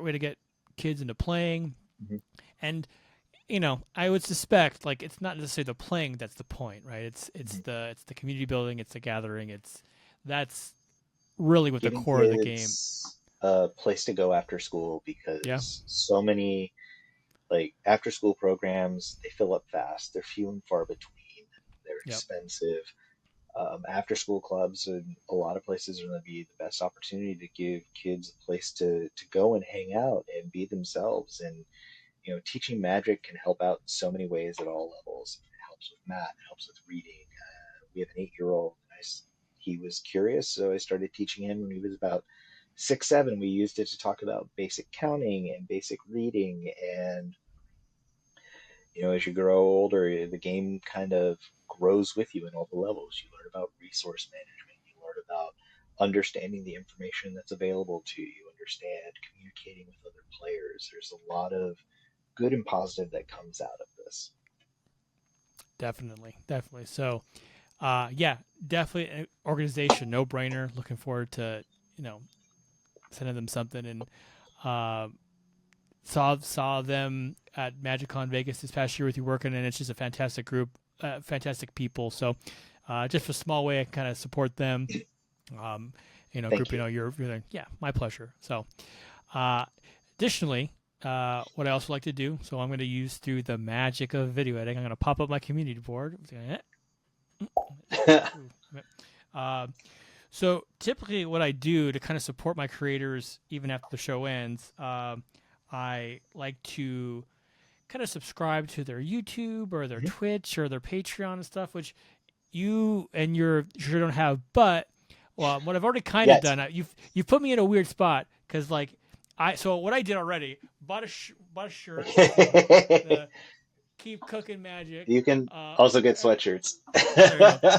way to get kids into playing. Hmm. And I would suspect, like, it's not necessarily the playing that's the point, right? Hmm. It's the community building, it's the gathering, that's really what the Giving core of the game. kids a place to go after school, Yeah. because so many like after school programs, they fill up fast. They're few and far between. They're Yep. expensive. After school clubs in a lot of places are going to be the best opportunity to give kids a place to go and hang out and be themselves. And teaching magic can help out in so many ways at all levels. It helps with math. It helps with reading. We have an 8-year-old. He was curious, so I started teaching him when he was about 6, 7. We used it to talk about basic counting and basic reading. And as you grow older, the game kind of grows with you in all the levels. You learn about resource management. You learn about understanding the information that's available to you. You understand communicating with other players. There's a lot of good and positive that comes out of this. Definitely. Definitely. So, yeah, definitely an organization, no brainer. Looking forward to, you know, sending them something. And uh, saw them at MagicCon Vegas this past year with you working, and it's just a fantastic group, fantastic people. So, just a small way I kind of support them. Thank Group, you. you're there. Yeah, my pleasure. So, uh, additionally, what I also like to do. So I'm going to use through the magic of video editing. I'm going to pop up my community board. So typically, what I do to kind of support my creators, even after the show ends, I like to kind of subscribe to their YouTube or their Twitch or their Patreon and stuff, which you and your sure don't have. But what I've already kind of done, you've put me in a weird spot because like so what I did already bought a shirt. The Keep Cooking Magic. You can also get sweatshirts. There you go.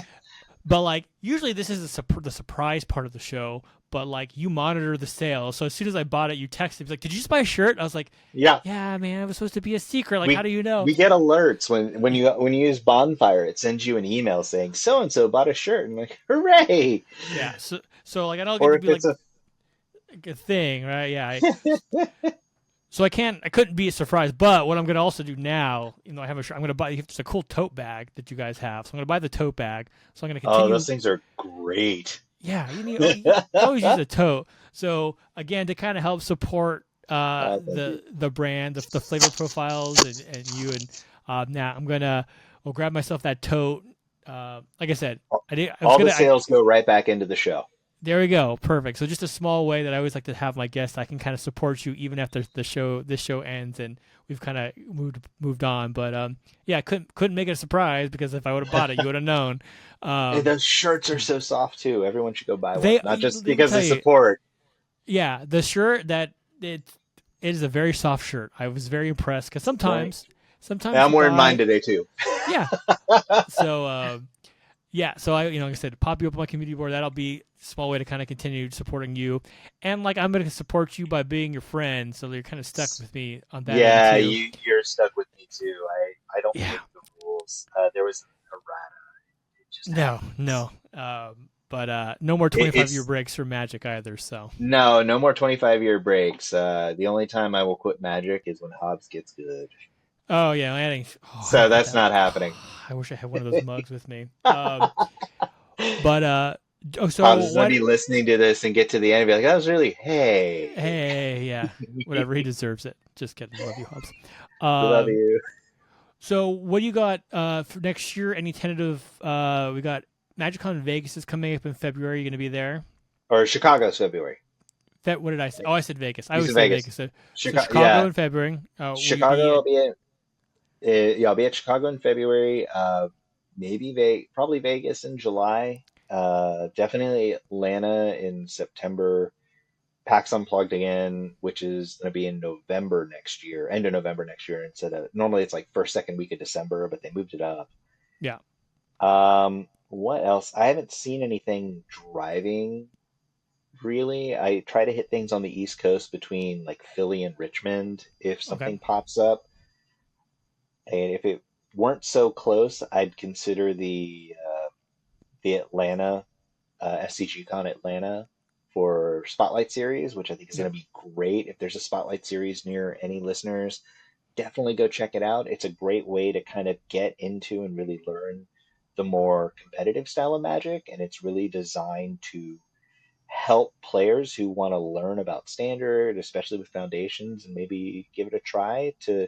But like usually this is the surprise part of the show. But like you monitor the sales, so as soon as I bought it, you texted me like, "Did you just buy a shirt?" I was like, "Yeah, man, it was supposed to be a secret. Like, how do you know?" We get alerts when you use Bonfire. It sends you an email saying so and so bought a shirt, and I'm like, hooray! Yeah, so like I don't get to be like a thing, right? Yeah. So I couldn't be a surprise. But what I'm gonna also do now, I have a shirt. I'm gonna buy just a cool tote bag that you guys have. So I'm gonna buy the tote bag. So I'm gonna continue. Oh, those things are great. Yeah, you always use a tote. So again, to kind of help support the brand, the flavor profiles, and you and now I'll grab myself that tote. Like I said, the sales go right back into the show. There we go, perfect. So just a small way that I always like to have my guests. I can kind of support you even after this show ends and we've kind of moved on. But yeah, I couldn't make it a surprise because if I would have bought it, you would have known. Hey, those shirts are so soft too. Everyone should go buy one, not just because of support. Yeah, the shirt it is a very soft shirt. I was very impressed because sometimes I'm wearing mine today too. Yeah. So so I like I said, pop you up on my community board. That'll be a small way to kind of continue supporting you, and like I'm going to support you by being your friend. So you're kind of stuck with me on that. Yeah, you're stuck with me too. I don't make the rules. There was errata. No. But no more 25-year breaks for Magic either. So no more 25-year breaks. The only time I will quit Magic is when Hobbs gets good. Oh yeah, adding. So that's not happening. I wish I had one of those mugs with me. But so Hobbs will be listening to this and get to the end and be like, "That was really hey, yeah, whatever. He deserves it. Just kidding. Love you, Hobbs. Love you." So what do you got for next year? Any tentative? We got MagicCon Vegas is coming up in February. You going to be there? Or Chicago's February. What did I say? Oh, I said Vegas. I always say Vegas. So Chicago in February. Chicago will be at. I'll be at Chicago in February. Maybe probably Vegas in July. Definitely Atlanta in September. PAX Unplugged again, which is going to be in November next year, end of November next year instead of normally it's like first, second week of December, but they moved it up. Yeah. What else? I haven't seen anything driving really. I try to hit things on the East Coast between like Philly and Richmond if something pops up. And if it weren't so close, I'd consider the Atlanta SCGCon Atlanta for Spotlight Series, which I think is going to be great. If there's a Spotlight Series near any listeners, definitely go check it out. It's a great way to kind of get into and really learn the more competitive style of Magic, and it's really designed to help players who want to learn about Standard, especially with Foundations, and maybe give it a try to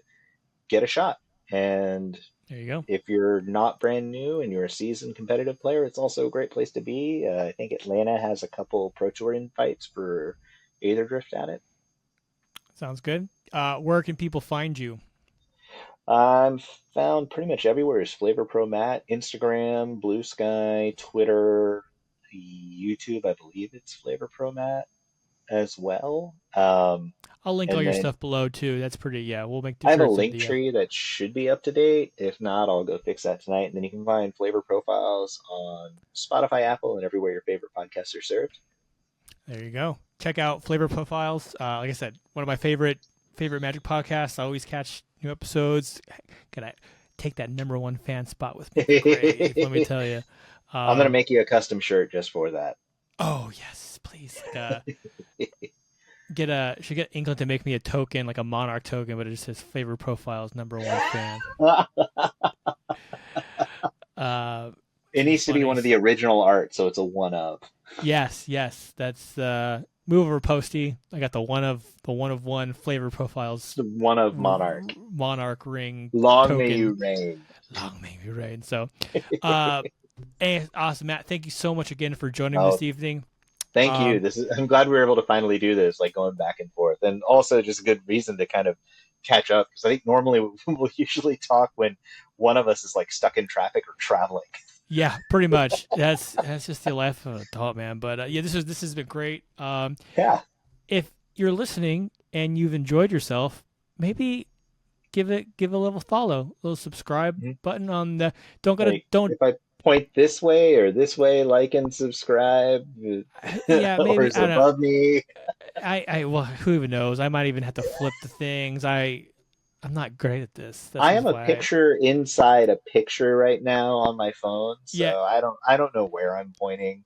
get a shot. And there you go. If you're not brand new and you're a seasoned competitive player, it's also a great place to be. I think Atlanta has a couple Pro Tour invites for Aether Drift at it. Sounds good. Where can people find you? I'm found pretty much everywhere as Flavor Pro Matt. Instagram, Bluesky, Twitter, YouTube. I believe it's Flavor Pro Matt as well. I'll link all your stuff below too. That's pretty. Yeah, we'll make. I have a Linktree that should be up to date. If not, I'll go fix that tonight. And then you can find Flavor Profiles on Spotify, Apple, and everywhere your favorite podcasts are served. There you go. Check out Flavor Profiles. Like I said, one of my favorite Magic podcasts. I always catch new episodes. Can I take that #1 fan spot with me? Great, let me tell you. I'm gonna make you a custom shirt just for that. Oh yes, please. Should get England to make me a token, like a Monarch token, but it just says Flavor Profiles #1 fan. It needs to be one of the original art, so it's a one of. Yes, that's move over Posty. I got the one of one flavor profiles The one of Monarch. Monarch ring Long may token. you reign. Long may you reign. So, hey, awesome, Matt. Thank you so much again for joining me Oh, this evening. thank you. Um, I'm glad we were able to finally do this, like going back and forth, and also just a good reason to kind of catch up because I think normally we'll usually talk when one of us is like stuck in traffic or traveling. yeah, pretty much. That's just the life of an adult, man. But yeah, this has been great. Yeah. If you're listening and you've enjoyed yourself, maybe give a little follow, a little subscribe Mhm. button on the. Don't go to Like don't. if I point this way or this way, like and subscribe, Yeah, or maybe is I it don't. above me? I well, who even knows? I might even have to flip the things. I'm not great at this. This I is am a why. picture inside a picture right now on my phone, Yeah, so I don't know where I'm pointing.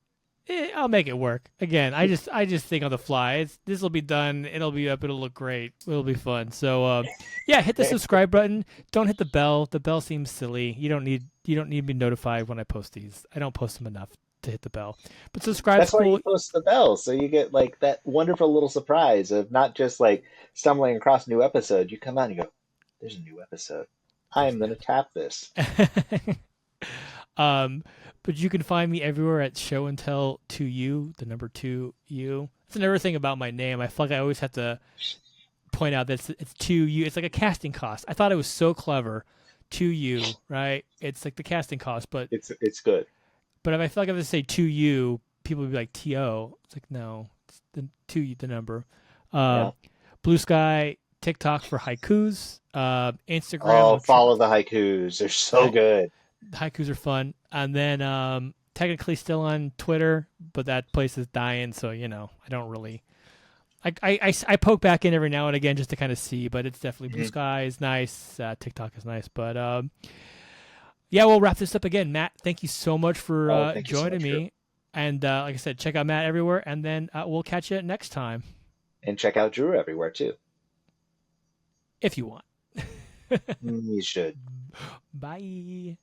I'll make it work. Again, I just think on the fly. This will be done. It'll be up. It'll look great. It'll be fun. So yeah, hit the subscribe button. Don't hit the bell. The bell seems silly. You don't need to be notified when I post these. I don't post them enough to hit the bell. But subscribe's That's why you cool. post the bell, so you get like that wonderful little surprise of not just like stumbling across a new episode. You come out and you go, "There's a new episode. I There's am going to tap this." no. um, but you can find me everywhere at Show and Tell to you, the number 2U. That's another thing about my name. I feel like I always have to point out that it's 2U. It's like a casting cost. I thought it was so clever. 2U, right? It's like the casting cost, It's good. but if I feel like I have to say 2U, people would be like TO. It's like no, it's the 2U, the number. Yeah. Blue Sky, TikTok for haikus, Instagram. Oh, follow the haikus. They're so good. Haikus are fun, and then technically still on Twitter, but that place is dying, so I don't really. I poke back in every now and again just to kind of see, but it's definitely Blue Mhm. Sky is nice, TikTok is nice, but yeah, we'll wrap this up again. Matt, thank you so much for Oh, thank you so joining much, Drew. me, and like I said, check out Matt everywhere, and then we'll catch you next time And check out Drew everywhere too. if you want. You should. Bye.